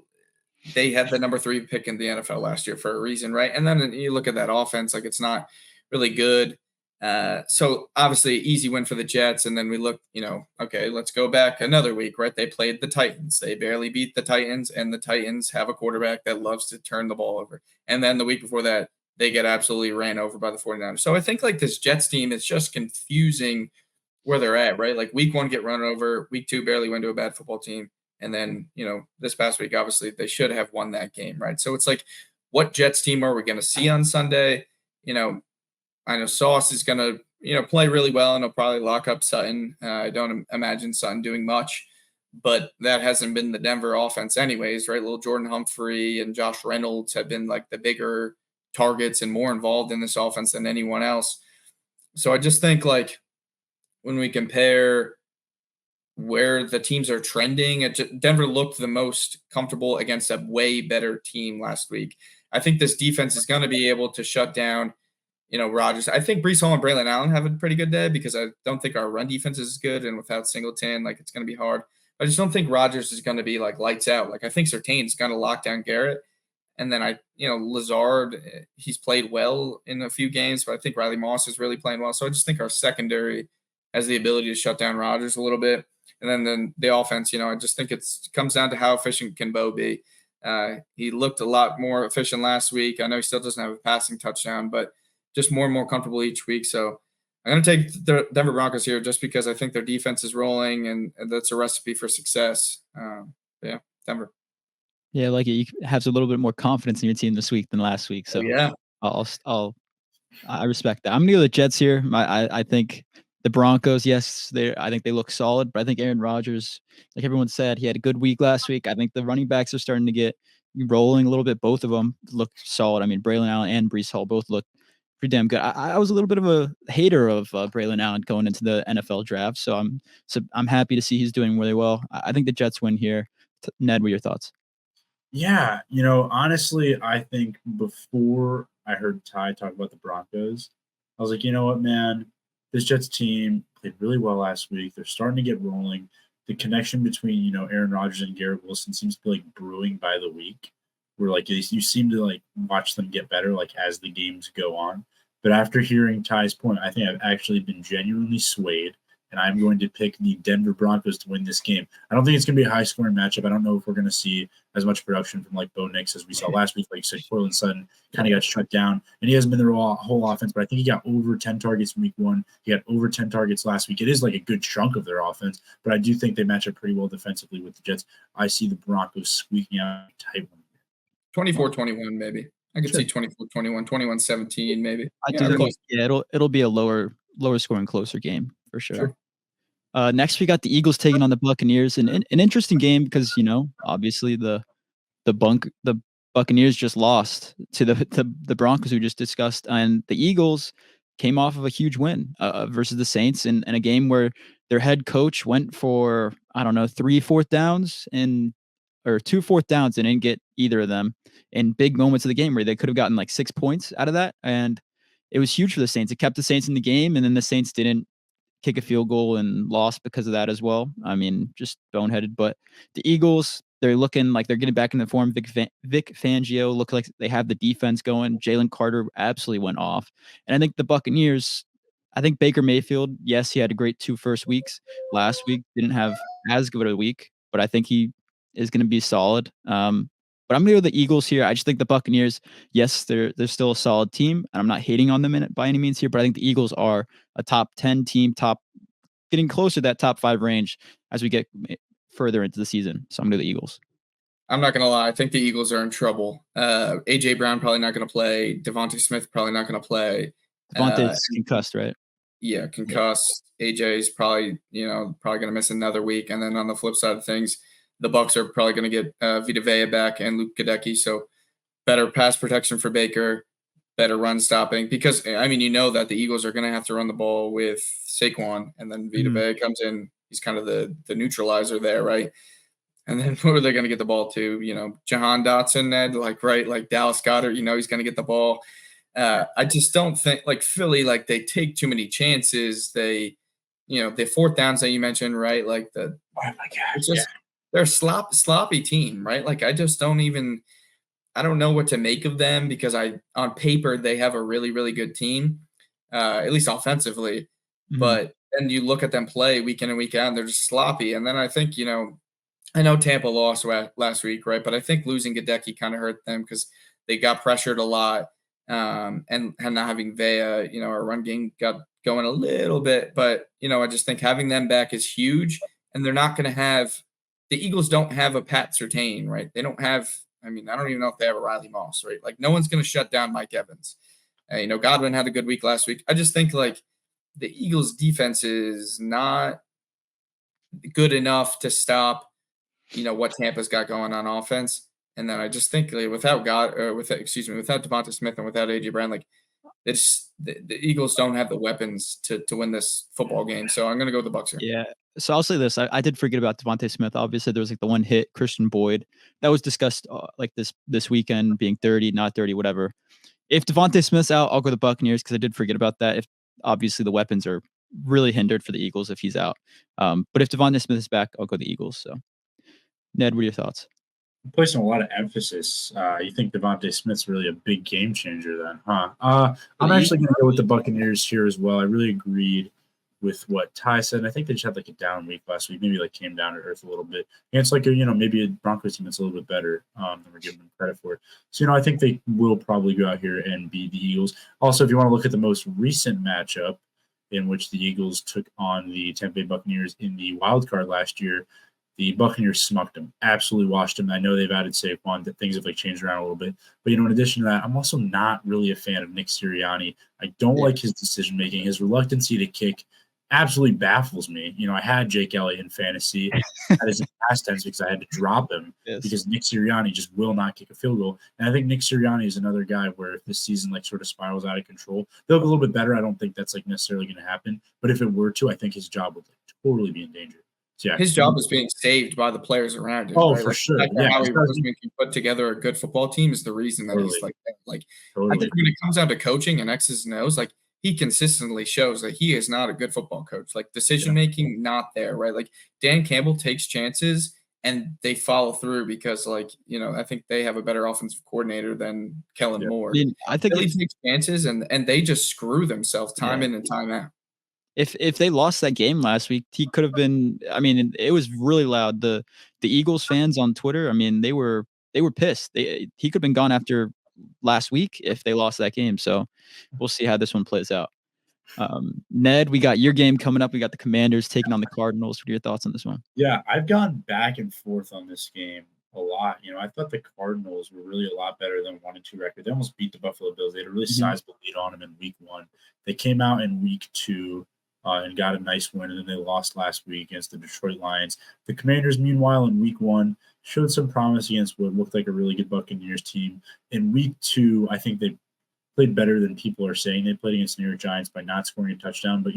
they had the number 3 pick in the NFL last year for a reason, right? And then you look at that offense, like it's not really good. So obviously easy win for the Jets. And then we look, okay, let's go back another week, right? They played the Titans. They barely beat the Titans, and the Titans have a quarterback that loves to turn the ball over. And then the week before that, they get absolutely ran over by the 49ers. So I think like this Jets team is just confusing where they're at, right? Like week 1 get run over, week 2 barely win to a bad football team. And then, this past week, obviously they should have won that game, right? So it's like, what Jets team are we going to see on Sunday? I know Sauce is going to, play really well, and he'll probably lock up Sutton. I don't imagine Sutton doing much, but that hasn't been the Denver offense anyways, right? Little Jordan Humphrey and Josh Reynolds have been like the bigger targets and more involved in this offense than anyone else. So I just think like when we compare where the teams are trending, Denver looked the most comfortable against a way better team last week. I think this defense is going to be able to shut down Rodgers. I think Breece Hall and Braylon Allen have a pretty good day because I don't think our run defense is good, and without Singleton, like it's going to be hard. I just don't think Rodgers is going to be like lights out. Like I think Surtain's going to lock down Garrett, and then Lazard, he's played well in a few games, but I think Riley Moss is really playing well. So I just think our secondary has the ability to shut down Rodgers a little bit, and then the offense. I just think it comes down to how efficient can Bo be. He looked a lot more efficient last week. I know he still doesn't have a passing touchdown, but just more and more comfortable each week. So I'm going to take the Denver Broncos here just because I think their defense is rolling, and that's a recipe for success. Yeah, Denver. Yeah, like you have a little bit more confidence in your team this week than last week. So yeah, I respect that. I'm going to go the Jets here. I think the Broncos, yes, I think they look solid, but I think Aaron Rodgers, like everyone said, he had a good week last week. I think the running backs are starting to get rolling a little bit. Both of them look solid. I mean, Braylon Allen and Breece Hall both look pretty damn good. I was a little bit of a hater of Braylon Allen going into the NFL draft, so I'm happy to see he's doing really well. I think the Jets win here. Ned, what are your thoughts? Yeah, honestly, I think before I heard Ty talk about the Broncos, I was like, you know what, man, this Jets team played really well last week. They're starting to get rolling. The connection between, Aaron Rodgers and Garrett Wilson seems to be like brewing by the week, where like you seem to like watch them get better like as the games go on. But after hearing Ty's point, I think I've actually been genuinely swayed, and I'm going to pick the Denver Broncos to win this game. I don't think it's going to be a high-scoring matchup. I don't know if we're going to see as much production from like Bo Nix as we saw last week. Like you said, Courtland Sutton kind of got shut down, and he hasn't been the whole offense, but I think he got over 10 targets in week 1. He got over 10 targets last week. It is like a good chunk of their offense, but I do think they match up pretty well defensively with the Jets. I see the Broncos squeaking out a tight one. 24-21 maybe. I could see 24-21, 21-17 maybe. I do think it'll be a lower scoring, closer game for sure. Next we got the Eagles taking on the Buccaneers, and an interesting game because obviously the Buccaneers just lost to the Broncos we just discussed, and the Eagles came off of a huge win versus the Saints in a game where their head coach went for 3 4th downs or 2 4th downs and didn't get either of them in big moments of the game where they could have gotten like 6 points out of that. And it was huge for the Saints. It kept the Saints in the game, and then the Saints didn't kick a field goal and lost because of that as well. I mean, just boneheaded. But the Eagles, they're looking like they're getting back in the form. Vic Fangio look like they have the defense going. Jalen Carter absolutely went off. And I think the Buccaneers, I think Baker Mayfield, yes, he had a great 2 first weeks. Last week didn't have as good a week, but I think he is going to be solid. But I'm going to go with the Eagles here. I just think the Buccaneers, yes, they're still a solid team, and I'm not hating on them by any means here, but I think the Eagles are a top 10 team, top getting closer to that top 5 range as we get further into the season. So I'm going to the Eagles. I'm not going to lie. I think the Eagles are in trouble. A.J. Brown probably not going to play. Devontae Smith probably not going to play. Devontae's concussed, right? Yeah, concussed. Yeah. AJ's probably going to miss another week. And then on the flip side of things, the Bucs are probably going to get Vita Vea back and Luke Gadecki. So better pass protection for Baker, better run stopping. Because, I mean, that the Eagles are going to have to run the ball with Saquon. And then Vita Vea comes in. He's kind of the neutralizer there, right? And then where are they going to get the ball to? Jahan Dotson, Ned, like Dallas Goedert, he's going to get the ball. I just don't think Philly, they take too many chances. They, the fourth downs that you mentioned, right? Like oh my God, they're a sloppy team, right? Like I don't know what to make of them because on paper they have a really, really good team, at least offensively. Mm-hmm. But then you look at them play week in and week out, and they're just sloppy. And then I think, I know Tampa lost last week, right? But I think losing Gadecki kind of hurt them because they got pressured a lot. And not having Vea, our run game got going a little bit. But, I just think having them back is huge. And they're not going to have – the Eagles don't have a Pat Surtain, right? They don't have – I don't even know if they have a Riley Moss, right? Like, no one's going to shut down Mike Evans. Godwin had a good week last week. I just think, the Eagles' defense is not good enough to stop – what Tampa's got going on offense. And then I just think without Devonta Smith and without A.J. Brown, the Eagles don't have the weapons to win this football game. So I'm going to go with the Bucs here. Yeah. So I'll say this. I did forget about Devonta Smith. Obviously, there was the one hit, Christian Boyd. That was discussed this weekend being 30, not 30, whatever. If Devonta Smith's out, I'll go the Buccaneers because I did forget about that. If obviously the weapons are really hindered for the Eagles if he's out. But if Devonta Smith is back, I'll go the Eagles. So Ned, what are your thoughts? I'm placing a lot of emphasis. You think Devontae Smith's really a big game changer then, huh? I'm actually going to go with the Buccaneers here as well. I really agreed with what Ty said. And I think they just had a down week last week, maybe came down to earth a little bit. And it's maybe a Broncos team that's a little bit better than we're giving them credit for. So, I think they will probably go out here and beat the Eagles. Also, if you want to look at the most recent matchup in which the Eagles took on the Tampa Bay Buccaneers in the wild card last year, the Buccaneers smucked them, absolutely washed them. I know they've added Saquon, that things have changed around a little bit. But, in addition to that, I'm also not really a fan of Nick Sirianni. I don't like his decision-making. His reluctancy to kick absolutely baffles me. I had Jake Elliott in fantasy. That is in past tense because I had to drop him because Nick Sirianni just will not kick a field goal. And I think Nick Sirianni is another guy where if this season sort of spirals out of control, they'll be a little bit better. I don't think that's necessarily going to happen. But if it were to, I think his job would totally be in danger. So, yeah, his job is being saved by the players around him. Oh, right? For sure. Yeah, how he can put together a good football team is the reason that he's like that. I think when it comes down to coaching and X's and O's, he consistently shows that he is not a good football coach. Decision making, not there, right? Dan Campbell takes chances and they follow through because, I think they have a better offensive coordinator than Kellen Moore. I think he takes chances and they just screw themselves time in and time out. If they lost that game last week, he could have been. It was really loud. The Eagles fans on Twitter, they were pissed. He could have been gone after last week if they lost that game. So we'll see how this one plays out. Ned, we got your game coming up. We got the Commanders taking on the Cardinals. What are your thoughts on this one? Yeah, I've gone back and forth on this game a lot. I thought the Cardinals were really a lot better than 1-2 record. They almost beat the Buffalo Bills. They had a really sizable lead on them in week 1. They came out in week 2 and got a nice win, and then they lost last week against the Detroit Lions. The Commanders, meanwhile, in week 1, showed some promise against what looked like a really good Buccaneers team. In week 2, I think they played better than people are saying. They played against New York Giants by not scoring a touchdown, but,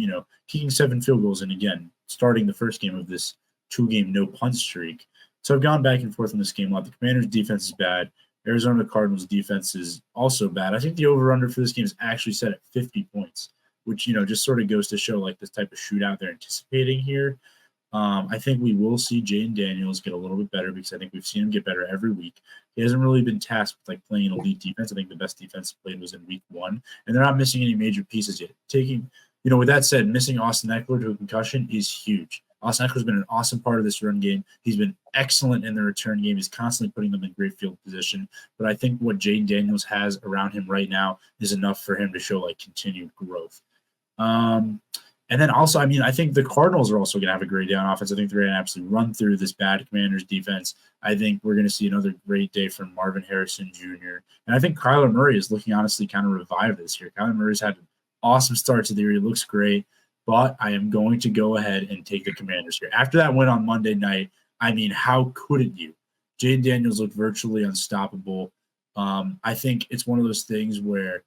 kicking 7 field goals, and again, starting the first game of this 2-game no-punt streak. So I've gone back and forth on this game a lot. The Commanders' defense is bad. Arizona Cardinals' defense is also bad. I think the over-under for this game is actually set at 50 points. Which, just sort of goes to show this type of shootout they're anticipating here. I think we will see Jaden Daniels get a little bit better because I think we've seen him get better every week. He hasn't really been tasked with playing an elite defense. I think the best defense he played was in week 1, and they're not missing any major pieces yet. With that said, missing Austin Eckler to a concussion is huge. Austin Eckler's been an awesome part of this run game. He's been excellent in the return game. He's constantly putting them in great field position. But I think what Jaden Daniels has around him right now is enough for him to show continued growth. And then also, I mean, I think the Cardinals are also going to have a great day on offense. I think they're going to absolutely run through this bad Commanders defense. I think we're going to see another great day from Marvin Harrison Jr. And I think Kyler Murray is looking honestly kind of revived this year. Kyler Murray's had an awesome start to the year. He looks great, but I am going to go ahead and take the Commanders here. After that win on Monday night, I mean, how couldn't you? Jaden Daniels looked virtually unstoppable. I think it's one of those things where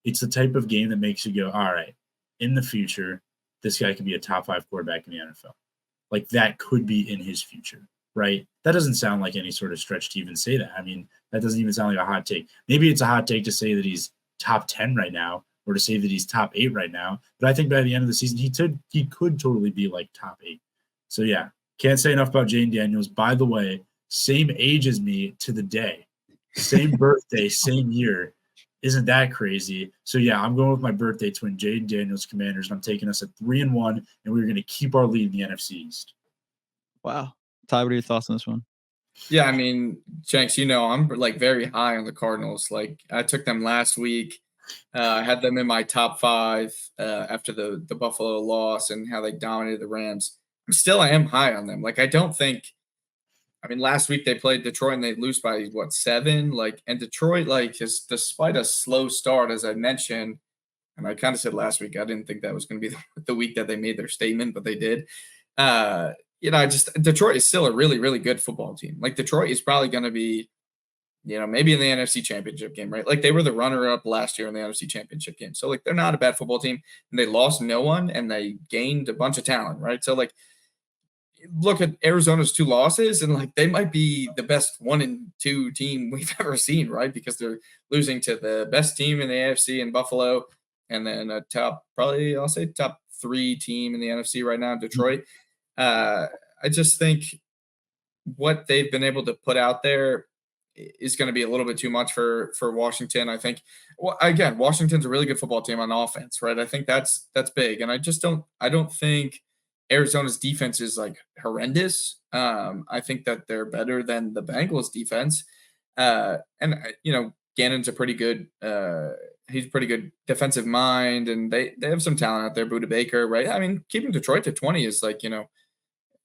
it's the type of game that makes you go, all right, in the future, this guy could be a top 5 quarterback in the NFL. Like that could be in his future, right? That doesn't sound like any sort of stretch to even say that. I mean, that doesn't even sound like a hot take. Maybe it's a hot take to say that he's top 10 right now or to say that he's top 8 right now. But I think by the end of the season, he could totally be like top 8. So yeah, can't say enough about Jaden Daniels. By the way, same age as me to the day, same birthday, same year. Isn't that crazy? So yeah, I'm going with my birthday twin, Jaden Daniels, Commanders, and I'm taking us at 3-1, and we're going to keep our lead in the NFC East. Wow, Ty, what are your thoughts on this one? Yeah, I mean, Jenks, I'm like very high on the Cardinals. Like I took them last week. I had them in my top 5 after the Buffalo loss and how they dominated the Rams. I am high on them. Like last week they played Detroit and they lose by 7? And Detroit, despite a slow start, as I mentioned, and I kind of said last week, I didn't think that was going to be the week that they made their statement, but they did. Detroit is still a really, really good football team. Like Detroit is probably going to be, maybe in the NFC Championship game, right? Like they were the runner-up last year in the NFC Championship game. So they're not a bad football team, and they lost no one and they gained a bunch of talent, right? So look at Arizona's 2 losses and they might be the best 1-2 team we've ever seen, right? Because they're losing to the best team in the AFC in Buffalo, and then a top 3 team in the NFC right now, Detroit. I just think what they've been able to put out there is going to be a little bit too much for Washington. I think, again, Washington's a really good football team on offense, right? I think that's big, and I don't think Arizona's defense is horrendous. I think that they're better than the Bengals defense. Gannon's a pretty good he's a pretty good defensive mind, and they have some talent out there. Budda Baker, right? I mean, keeping Detroit to 20 is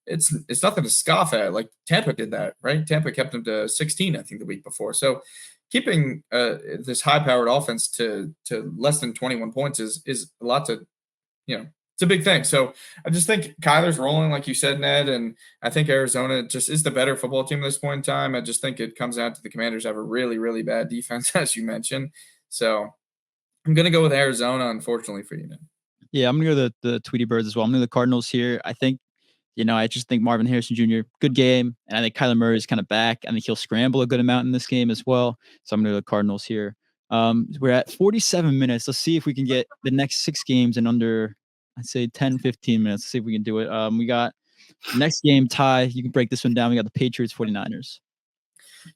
it's nothing to scoff at. Tampa did that, right? Tampa kept them to 16, I think, the week before. So keeping this high-powered offense to less than 21 points is a lot to, it's a big thing. So I just think Kyler's rolling, like you said, Ned, and I think Arizona just is the better football team at this point in time. I just think it comes out to the Commanders have a really, really bad defense, as you mentioned. So I'm going to go with Arizona, unfortunately for you, Ned. Yeah, I'm going to go the Tweety Birds as well. I'm going to the Cardinals here. I think, I just think Marvin Harrison Jr., good game. And I think Kyler Murray is kind of back. I think he'll scramble a good amount in this game as well. So I'm going to go the Cardinals here. We're at 47 minutes. Let's see if we can get the next 6 games in under, I'd say 10, 15 minutes. Let's see if we can do it. We got next game, Ty. You can break this one down. We got the Patriots, 49ers.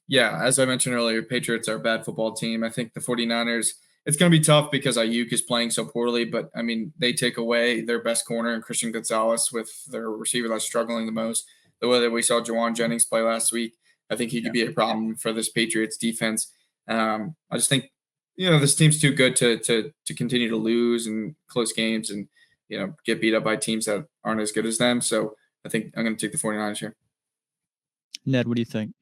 Yeah, as I mentioned earlier, Patriots are a bad football team. I think the 49ers, it's going to be tough because Ayuk is playing so poorly, but I mean, they take away their best corner and Christian Gonzalez with their receiver that's struggling the most. The way that we saw Jawan Jennings play last week, I think he could be a problem for this Patriots defense. I just think, this team's too good to continue to lose in close games and, get beat up by teams that aren't as good as them. So I think I'm going to take the 49ers here. Ned, what do you think?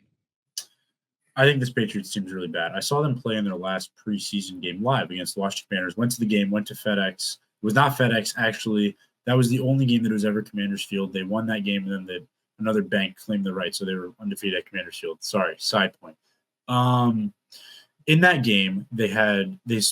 I think this Patriots team is really bad. I saw them play in their last preseason game live against the Washington Commanders. Went to the game, went to FedEx. It was not FedEx, actually. That was the only game that was ever Commanders Field. They won that game, and then another bank claimed the right, so they were undefeated at Commanders Field. Sorry, side point. In that game, they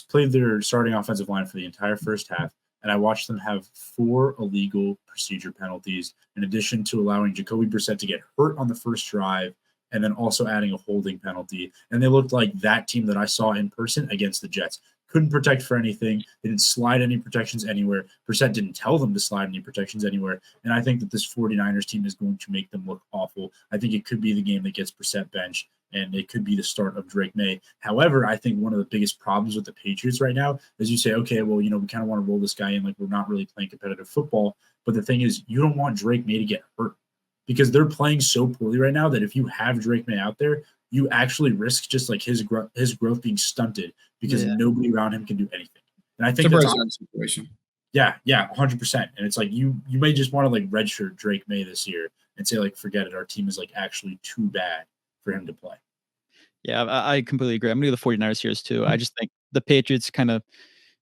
played their starting offensive line for the entire first half, and I watched them have 4 illegal procedure penalties, in addition to allowing Jacoby Brissett to get hurt on the first drive, and then also adding a holding penalty. And they looked like that team that I saw in person against the Jets. Couldn't protect for anything. They didn't slide any protections anywhere. Brissett didn't tell them to slide any protections anywhere. And I think that this 49ers team is going to make them look awful. I think it could be the game that gets Brissett benched, and it could be the start of Drake May. However, I think one of the biggest problems with the Patriots right now is you say, okay, well, we kind of want to roll this guy in like we're not really playing competitive football. But the thing is, you don't want Drake May to get hurt, because they're playing so poorly right now that if you have Drake May out there, you actually risk just like his growth being stunted because nobody around him can do anything. And I think it's a situation. Yeah, 100%. And it's like you may just want to like redshirt Drake May this year and say like, forget it. Our team is like actually too bad for him to play. Yeah, I completely agree. I'm going to the 49ers here too. I just think the Patriots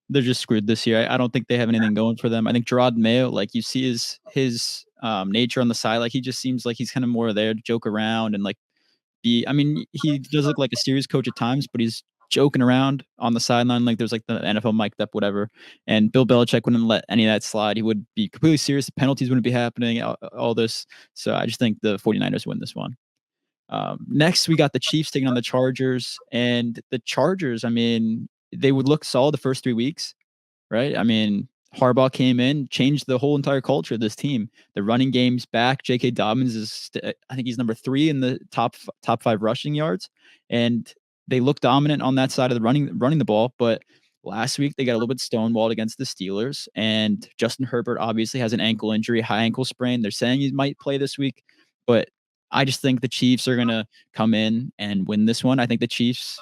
they're just screwed this year. I don't think they have anything going for them. I think Gerard Mayo, like you see his nature on the side, like he just seems like he's kind of more there to joke around and like he does look like a serious coach at times, but he's joking around on the sideline like there's like the NFL mic'd up, whatever. And Bill Belichick wouldn't let any of that slide. He would be completely serious. The penalties wouldn't be happening, all this. So I just think the 49ers win this one. Next, we got the Chiefs taking on the Chargers. And the Chargers, they would look solid the first 3 weeks, right? Harbaugh came in, changed the whole entire culture of this team. The running game's back. J.K. Dobbins I think he's number 3 in the top 5 rushing yards, and they look dominant on that side of the running the ball. But last week they got a little bit stonewalled against the Steelers, and Justin Herbert obviously has an ankle injury, high ankle sprain. They're saying he might play this week, but I just think the Chiefs are gonna come in and win this one. I think the Chiefs.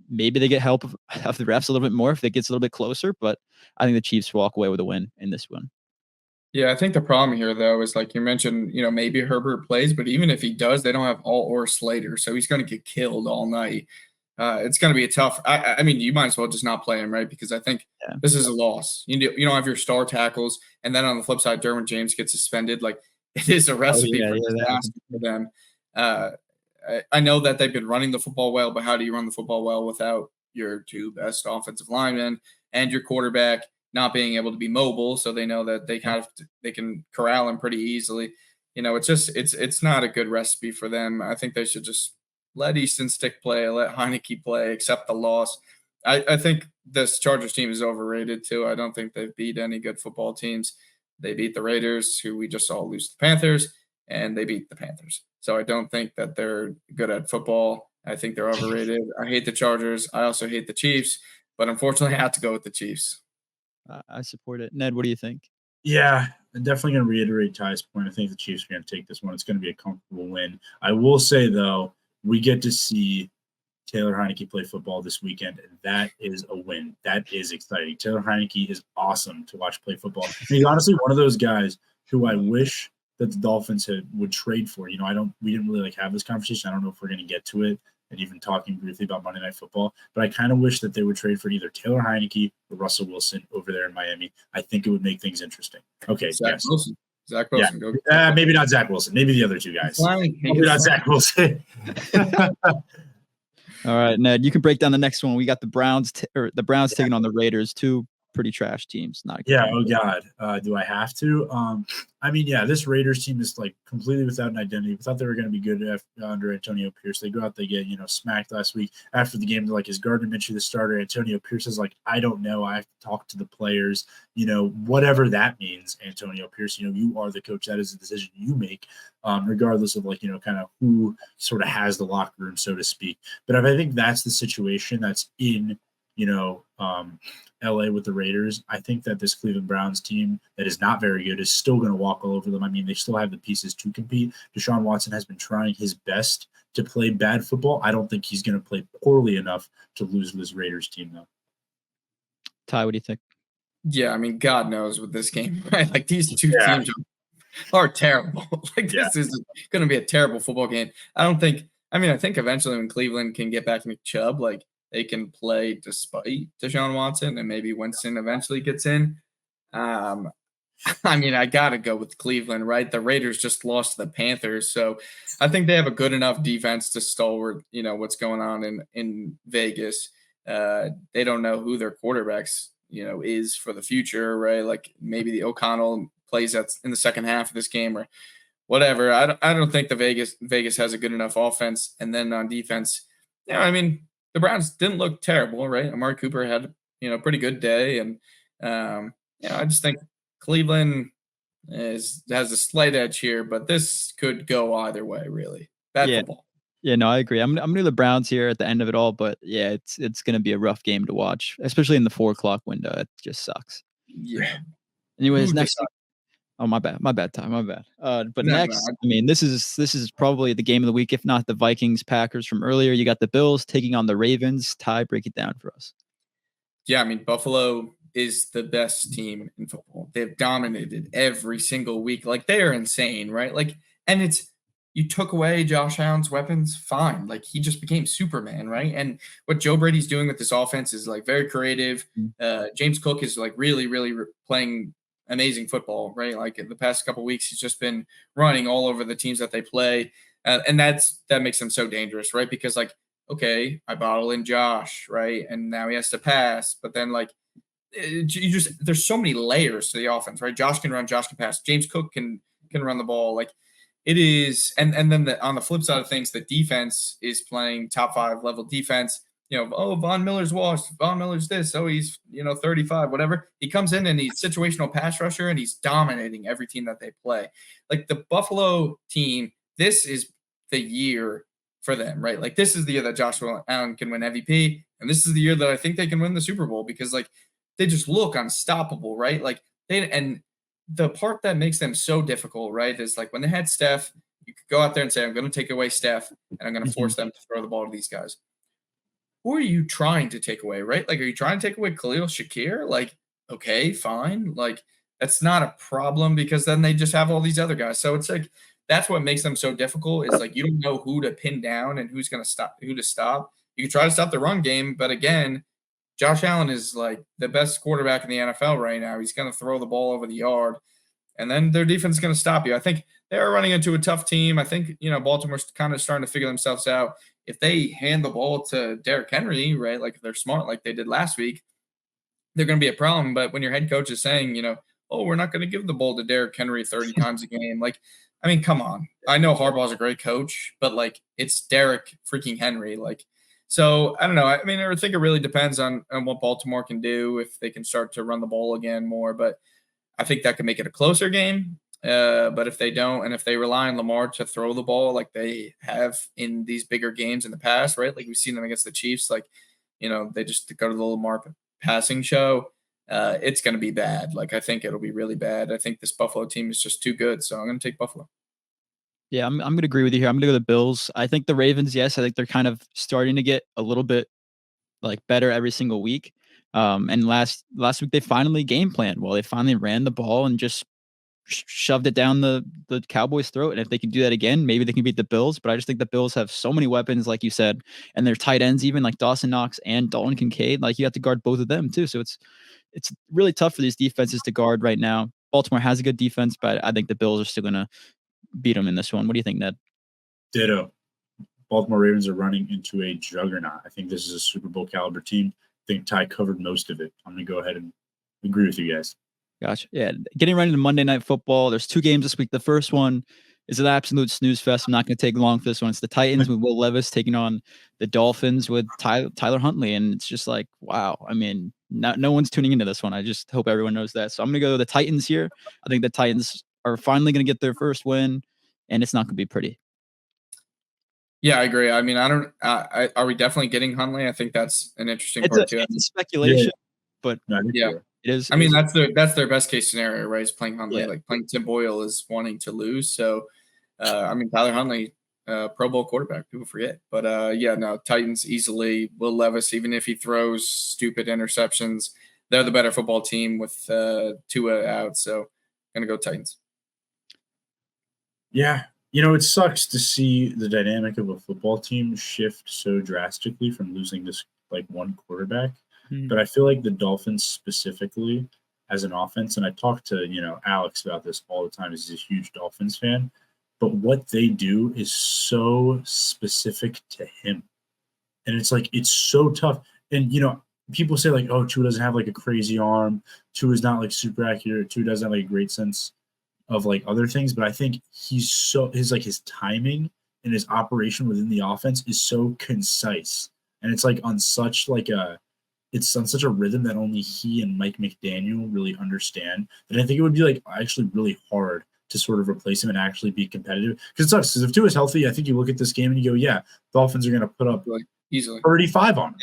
Maybe they get help of the refs a little bit more if it gets a little bit closer, but I think the Chiefs walk away with a win in this one. Yeah, I think the problem here, though, is like you mentioned, maybe Herbert plays, but even if he does, they don't have All or Slater, so he's going to get killed all night. It's going to be a tough. I mean, you might as well just not play him, right? Because I think this is a loss. You don't have your star tackles, and then on the flip side, Derwin James gets suspended. Like it is a recipe for disaster for them. I know that they've been running the football well, but how do you run the football well without your 2 best offensive linemen and your quarterback not being able to be mobile? So they know that they can corral him pretty easily. It's not a good recipe for them. I think they should just let Easton Stick play, let Heineke play, accept the loss. I think this Chargers team is overrated too. I don't think they've beat any good football teams. They beat the Raiders, who we just saw lose to the Panthers, and they beat the Panthers. So I don't think that they're good at football. I think they're overrated. I hate the Chargers. I also hate the Chiefs, but unfortunately I have to go with the Chiefs. I support it. Ned, what do you think? Yeah, I'm definitely going to reiterate Ty's point. I think the Chiefs are going to take this one. It's going to be a comfortable win. I will say, though, we get to see Taylor Heineke play football this weekend, and that is a win. That is exciting. Taylor Heineke is awesome to watch play football. And he's honestly one of those guys who I wish that the Dolphins would trade for. We didn't really have this conversation. I don't know if we're going to get to it, and even talking briefly about Monday Night Football, but I kind of wish that they would trade for either Taylor Heineke or Russell Wilson over there in Miami. I think it would make things interesting. Okay, Zach Wilson. Yeah. Maybe not Zach Wilson. Maybe the other 2 guys. Maybe not Zach Wilson. All right, Ned, you can break down the next one. We got the Browns taking on the Raiders, 2 pretty trash teams. Not yeah. Oh God. Do I have to? This Raiders team is like completely without an identity. We thought they were going to be good under Antonio Pierce. They go out, they get smacked last week after the game. They're like, is Gardner Minshew the starter? Antonio Pierce is like, I don't know. I have to talk to the players. Whatever that means. Antonio Pierce. You are the coach. That is a decision you make, regardless of kind of who sort of has the locker room, so to speak. But if I think that's the situation that's in LA with the Raiders, I think that this Cleveland Browns team that is not very good is still going to walk all over them. They still have the pieces to compete. Deshaun Watson has been trying his best to play bad football. I don't think he's going to play poorly enough to lose this Raiders team, though. Ty, what do you think? Yeah, God knows with this game, right? Like these 2 teams are terrible. This is going to be a terrible football game. I think eventually when Cleveland can get back into Chubb, they can play despite Deshaun Watson, and maybe Winston eventually gets in. I got to go with Cleveland, right? The Raiders just lost to the Panthers, so I think they have a good enough defense to stalwart, what's going on in Vegas. They don't know who their quarterbacks, is for the future, right? Like maybe the O'Connell plays that in the second half of this game or whatever. I don't think the Vegas has a good enough offense, and then on defense, the Browns didn't look terrible, right? Amari Cooper had, a pretty good day. And, I just think Cleveland has a slight edge here, but this could go either way, really. Bad football. Yeah, no, I agree. I'm going to the Browns here at the end of it all, but yeah, it's going to be a rough game to watch, especially in the 4:00 window. It just sucks. Yeah. Anyways, next. Oh, my bad, Ty. My bad. But next, this is probably the game of the week, if not the Vikings Packers from earlier. You got the Bills taking on the Ravens. Ty, break it down for us. Yeah, Buffalo is the best team in football. They've dominated every single week. Like, they are insane, right? Like, and it's, you took away Josh Allen's weapons, fine. Like, he just became Superman, right? And what Joe Brady's doing with this offense is like very creative. James Cook is like really, really playing amazing football, right? Like, in the past couple of weeks, he's just been running all over the teams that they play. And that makes them so dangerous, right? Because, like, okay, I bottle in Josh, right? And now he has to pass. But then, like, there's so many layers to the offense, right? Josh can run, Josh can pass, James Cook can run the ball. Like, it is, and then on the flip side of things, the defense is playing top 5 level defense. Von Miller's washed, Von Miller's this, he's 35, whatever. He comes in and he's situational pass rusher and he's dominating every team that they play. Like, the Buffalo team, this is the year for them, right? Like, this is the year that Josh Allen can win MVP, and this is the year that I think they can win the Super Bowl, because, like, they just look unstoppable, right? Like, and the part that makes them so difficult, right, is like when they had Steph, you could go out there and say, I'm going to take away Steph and I'm going to force them to throw the ball to these guys. Who are you trying to take away, right? Like, are you trying to take away Khalil Shakir? Like, okay, fine. Like, that's not a problem, because then they just have all these other guys. So it's like, that's what makes them so difficult, is like, you don't know who to pin down and who's going to stop, who to stop. You can try to stop the run game, but again, Josh Allen is like the best quarterback in the NFL right now. He's going to throw the ball over the yard, and then their defense is going to stop you. I think they're running into a tough team. I think, Baltimore's kind of starting to figure themselves out. If they hand the ball to Derrick Henry, right, like if they're smart like they did last week, they're going to be a problem. But when your head coach is saying, we're not going to give the ball to Derrick Henry 30 times a game, like, I mean, come on. I know Harbaugh's a great coach, but, like, it's Derrick freaking Henry. Like, so I don't know. I mean, I think it really depends on what Baltimore can do, if they can start to run the ball again more. But I think that could make it a closer game. But if they don't, and if they rely on Lamar to throw the ball like they have in these bigger games in the past, right? Like, we've seen them against the Chiefs, like, they just go to the Lamar passing show. It's going to be bad. Like, I think it'll be really bad. I think this Buffalo team is just too good. So I'm going to take Buffalo. Yeah, I'm going to agree with you here. I'm going to go with the Bills. I think the Ravens, yes, I think they're kind of starting to get a little bit like better every single week. And last week they finally game planned well. They finally ran the ball and just shoved it down the Cowboys' throat. And if they can do that again, maybe they can beat the Bills. But I just think the Bills have so many weapons, like you said, and their tight ends, even like Dawson Knox and Dalton Kincaid, like you have to guard both of them too. So it's really tough for these defenses to guard right now. Baltimore has a good defense, but I think the Bills are still going to beat them in this one. What do you think, Ned? Ditto. Baltimore Ravens are running into a juggernaut. I think this is a Super Bowl caliber team. I think Ty covered most of it. I'm going to go ahead and agree with you guys. Gotcha. Yeah. Getting right into Monday Night Football. There's 2 games this week. The first one is an absolute snooze fest. I'm not going to take long for this one. It's the Titans with Will Levis taking on the Dolphins with Tyler Huntley. And it's just like, wow. I mean, no one's tuning into this one. I just hope everyone knows that. So I'm going to go to the Titans here. I think the Titans are finally going to get their first win, and it's not going to be pretty. Yeah, I agree. I mean, are we definitely getting Huntley? I think that's an interesting part too. It's speculation, but yeah. It is. I mean, that's their best case scenario, right? Is playing Huntley. Yeah. Like, playing Tim Boyle is wanting to lose. So, I mean, Tyler Huntley, Pro Bowl quarterback, people forget. But Titans easily. Will Levis, even if he throws stupid interceptions, they're the better football team with Tua out. So, gonna go Titans. Yeah, it sucks to see the dynamic of a football team shift so drastically from losing this like one quarterback. But I feel like the Dolphins specifically as an offense, and I talk to, Alex about this all the time. He's a huge Dolphins fan, but what they do is so specific to him. And it's like, it's so tough. And, people say like, oh, Tua doesn't have like a crazy arm. Tua is not like super accurate. Tua doesn't have like a great sense of like other things. But I think his timing and his operation within the offense is so concise. And it's like on such like it's on such a rhythm that only he and Mike McDaniel really understand. And I think it would be like actually really hard to sort of replace him and actually be competitive. Because it sucks. Because if Tua is healthy, I think you look at this game and you go, yeah, Dolphins are going to put up like easily 35 on him.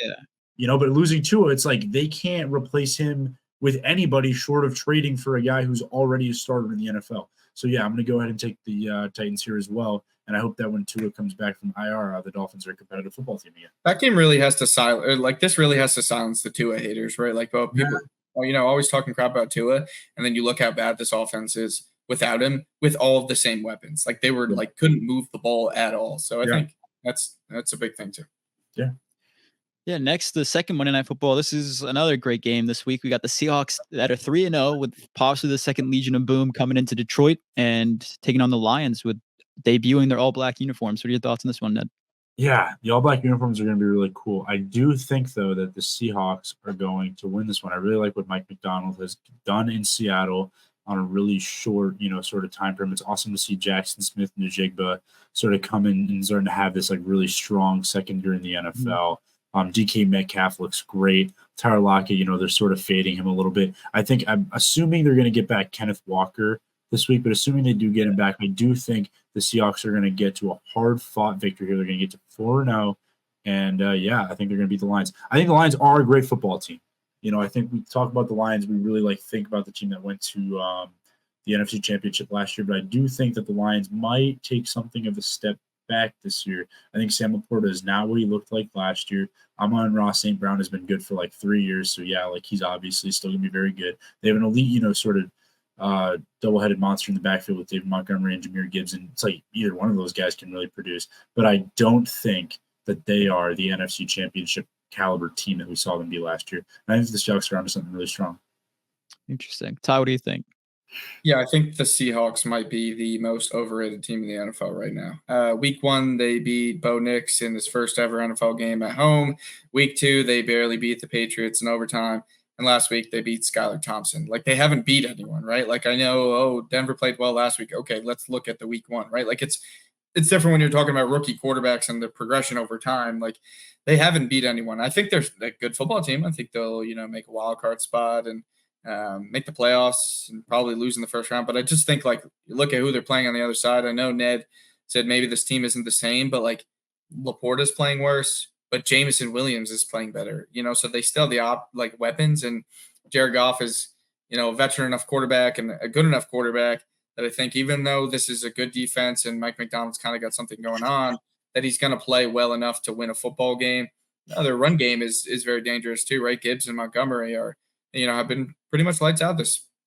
Yeah. But losing Tua, it's like they can't replace him with anybody short of trading for a guy who's already a starter in the NFL. So, yeah, I'm going to go ahead and take the Titans here as well. And I hope that when Tua comes back from IR, the Dolphins are a competitive football team again. That game really has to silence. Like, this really has to silence the Tua haters, right? Like, people always talking crap about Tua, and then you look how bad this offense is without him, with all of the same weapons. Like they were couldn't move the ball at all. So I think that's a big thing too. Yeah. Yeah, next, the second Monday Night Football. This is another great game this week. We got the Seahawks that are 3-0 with possibly the second Legion of Boom coming into Detroit and taking on the Lions with debuting their all-black uniforms. What are your thoughts on this one, Ned? Yeah, the all-black uniforms are going to be really cool. I do think, though, that the Seahawks are going to win this one. I really like what Mike McDonald has done in Seattle on a really short, sort of time frame. It's awesome to see Jackson Smith-Njigba sort of come in and starting to have this really strong second year in the NFL. DK Metcalf looks great. Tyler Lockett, they're sort of fading him a little bit. I'm assuming they're going to get back Kenneth Walker this week, but assuming they do get him back, I do think the Seahawks are going to get to a hard-fought victory here. They're going to get to 4-0, and I think they're going to beat the Lions. I think the Lions are a great football team. I think we talk about the Lions, we really think about the team that went to the NFC Championship last year, but I do think that the Lions might take something of a step back this year. I think Sam Laporta is not what he looked like last year. Amon-Ra St. Brown has been good for 3 years, so he's obviously still going to be very good. They have an elite, sort of double-headed monster in the backfield with David Montgomery and Jahmyr Gibbs, and it's either one of those guys can really produce. But I don't think that they are the NFC Championship caliber team that we saw them be last year. And I think the Seahawks are onto something really strong. Interesting. Ty, what do you think? Yeah, I think the Seahawks might be the most overrated team in the NFL right now. Week 1, they beat Bo Nix in his first ever NFL game at home. Week 2, they barely beat the Patriots in overtime. And last week, they beat Skylar Thompson. They haven't beat anyone, right? I know, Denver played well last week. Okay, let's look at the week 1, right? It's different when you're talking about rookie quarterbacks and the progression over time. They haven't beat anyone. I think they're a good football team. I think they'll, make a wild card spot and make the playoffs and probably lose in the first round. But I just think, you look at who they're playing on the other side. I know Ned said maybe this team isn't the same, but, Laporta's playing worse, but Jameson Williams is playing better, so they still have the weapons. And Jared Goff is, a veteran enough quarterback and a good enough quarterback that I think even though this is a good defense and Mike McDonald's kind of got something going on, that he's going to play well enough to win a football game. Their run game is very dangerous too, right? Gibbs and Montgomery are, have been pretty much lights out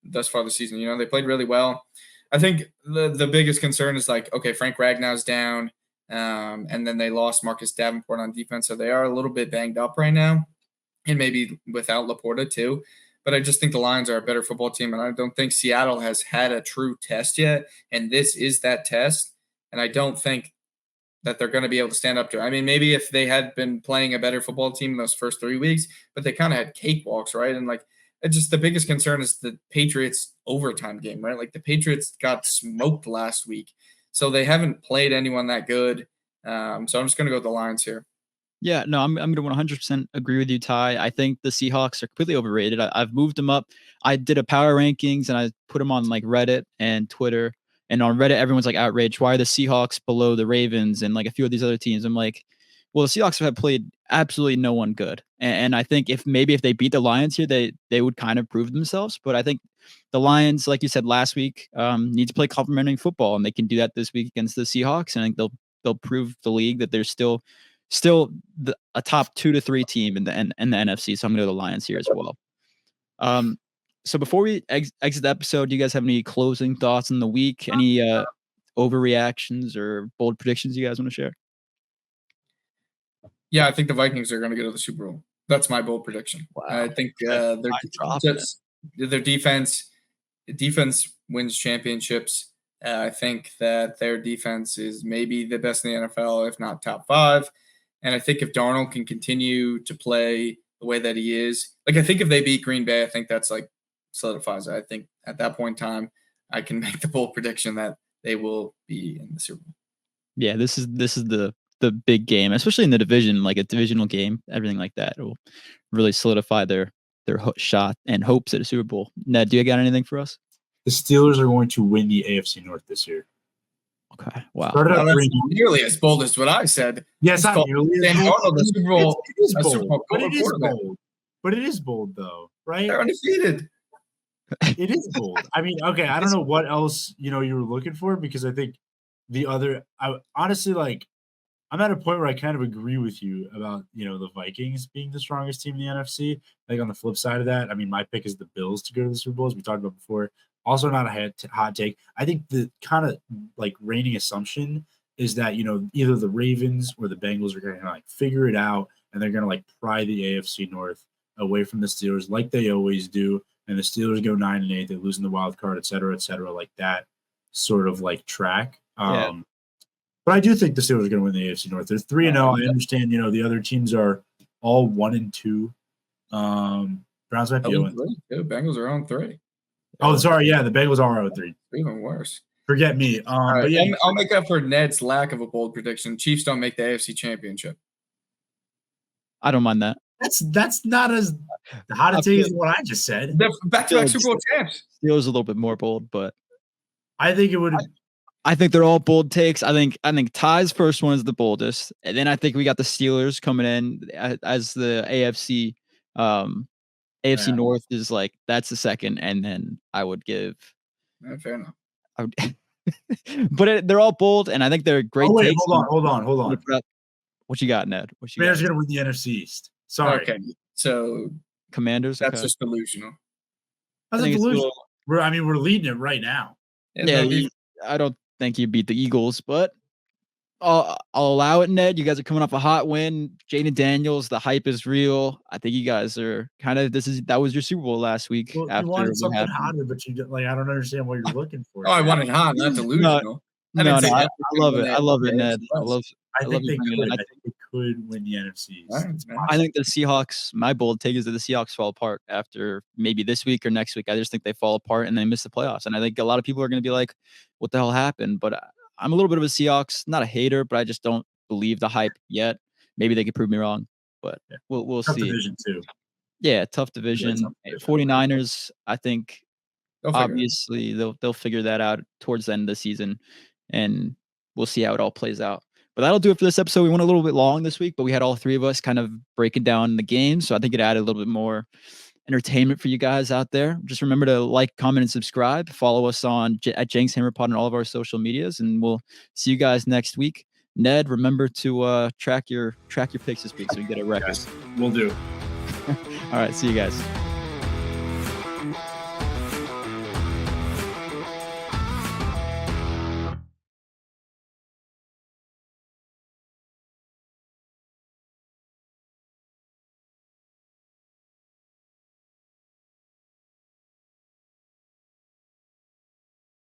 thus far this season. They played really well. I think the biggest concern is okay, Frank Ragnow's down, and then they lost Marcus Davenport on defense, so they are a little bit banged up right now, and maybe without Laporta too. But I just think the Lions are a better football team, and I don't think Seattle has had a true test yet, and this is that test. And I don't think that they're going to be able to stand up to it. I mean, maybe if they had been playing a better football team in those first 3 weeks, but they kind of had cakewalks, right? And it's just the biggest concern is the Patriots overtime game, right? The Patriots got smoked last week, so they haven't played anyone that good. So I'm just going to go with the Lions here. Yeah, no, I'm going to 100% agree with you, Ty. I think the Seahawks are completely overrated. I've moved them up. I did a power rankings and I put them on Reddit and Twitter. And on Reddit, everyone's outraged. Why are the Seahawks below the Ravens and a few of these other teams? I'm well, the Seahawks have played absolutely no one good. And I think if they beat the Lions here, they would kind of prove themselves. But I think the Lions, like you said last week, need to play complementary football, and they can do that this week against the Seahawks. And I think they'll prove the league that they're still a top 2 to 3 team in the NFC. So I'm going to go the Lions here as well. So before we exit the episode, do you guys have any closing thoughts on the week? Any overreactions or bold predictions you guys want to share? Yeah, I think the Vikings are going to go to the Super Bowl. That's my bold prediction. Wow. I think their defense wins championships. I think that their defense is maybe the best in the NFL, if not top 5. And I think if Darnold can continue to play the way that he is, I think if they beat Green Bay, I think that's solidifies it. I think at that point in time, I can make the bold prediction that they will be in the Super Bowl. Yeah, this is the big game, especially in the division, a divisional game, everything like that. It will really solidify their shot and hopes at a Super Bowl. Ned, do you got anything for us? The Steelers are going to win the AFC North this year. Okay, wow. That's nearly as bold as what I said. Yes, not nearly as bold. The Super Bowl. It is bold, but it is bold. But it is bold, though, right? They're undefeated. It is bold. I mean, okay, I don't know what else you were looking for, because I think the other, honestly, I'm at a point where I kind of agree with you about, the Vikings being the strongest team in the NFC. Like on the flip side of that, I mean, my pick is the Bills to go to the Super Bowl, as we talked about before. Also not a hot take. I think the kind of like reigning assumption is that, either the Ravens or the Bengals are going to like figure it out and they're going to like pry the AFC North away from the Steelers like they always do. And the Steelers go 9-8, they lose in the wild card, et cetera, like that sort of like track. But I do think the Steelers are going to win the AFC North. They're 3-0. I understand, the other teams are all 1-2. Browns might be 0-3. Bengals are on 3. Oh, sorry. Yeah, the Bengals are 0-3. Even worse. Forget me. Right, but yeah, I'll make up for Ned's lack of a bold prediction. Chiefs don't make the AFC Championship. I don't mind that. That's not as hot a take as what I just said. Back-to-back Super Bowl champs. Steelers a little bit more bold, but I think it would. I think they're all bold takes. I think Ty's first one is the boldest, and then I think we got the Steelers coming in as the AFC. AFC North is like that's the second, and then I would give. Fair enough. But they're all bold, and I think they're great. Oh wait, takes. hold on. What you got, Ned? What you Commanders are going to win the NFC East. Sorry. Okay, so Commanders. That's just delusional. That's delusional. We're leading it right now. Yeah, I don't think you beat the Eagles, but I'll allow it, Ned. You guys are coming off a hot win. Jaden Daniels, the hype is real. I think you guys are kind of that was your Super Bowl last week. Well, you wanted something hotter, but I don't understand what you're looking for. Oh, I wanted hot, not delusional. I love it. I love it, Ned. I think they could win the NFC. I think the Seahawks, my bold take is that the Seahawks fall apart after maybe this week or next week. I just think they fall apart and they miss the playoffs. And I think a lot of people are going to be like, what the hell happened? But I'm a little bit of a Seahawks, not a hater, but I just don't believe the hype yet. Maybe they could prove me wrong, but we'll tough see. Division too. Yeah, tough division. 49ers, I think obviously they'll figure that out towards the end of the season, and we'll see how it all plays out. But that'll do it for this episode. We went a little bit long this week, but we had all three of us kind of breaking down the game. So I think it added a little bit more entertainment for you guys out there. Just remember to like, comment, and subscribe. Follow us at Jenks Hammer Pod on all of our social medias, and we'll see you guys next week. Ned, remember to track your picks this week so you get a record. Yes, we'll do. All right, see you guys.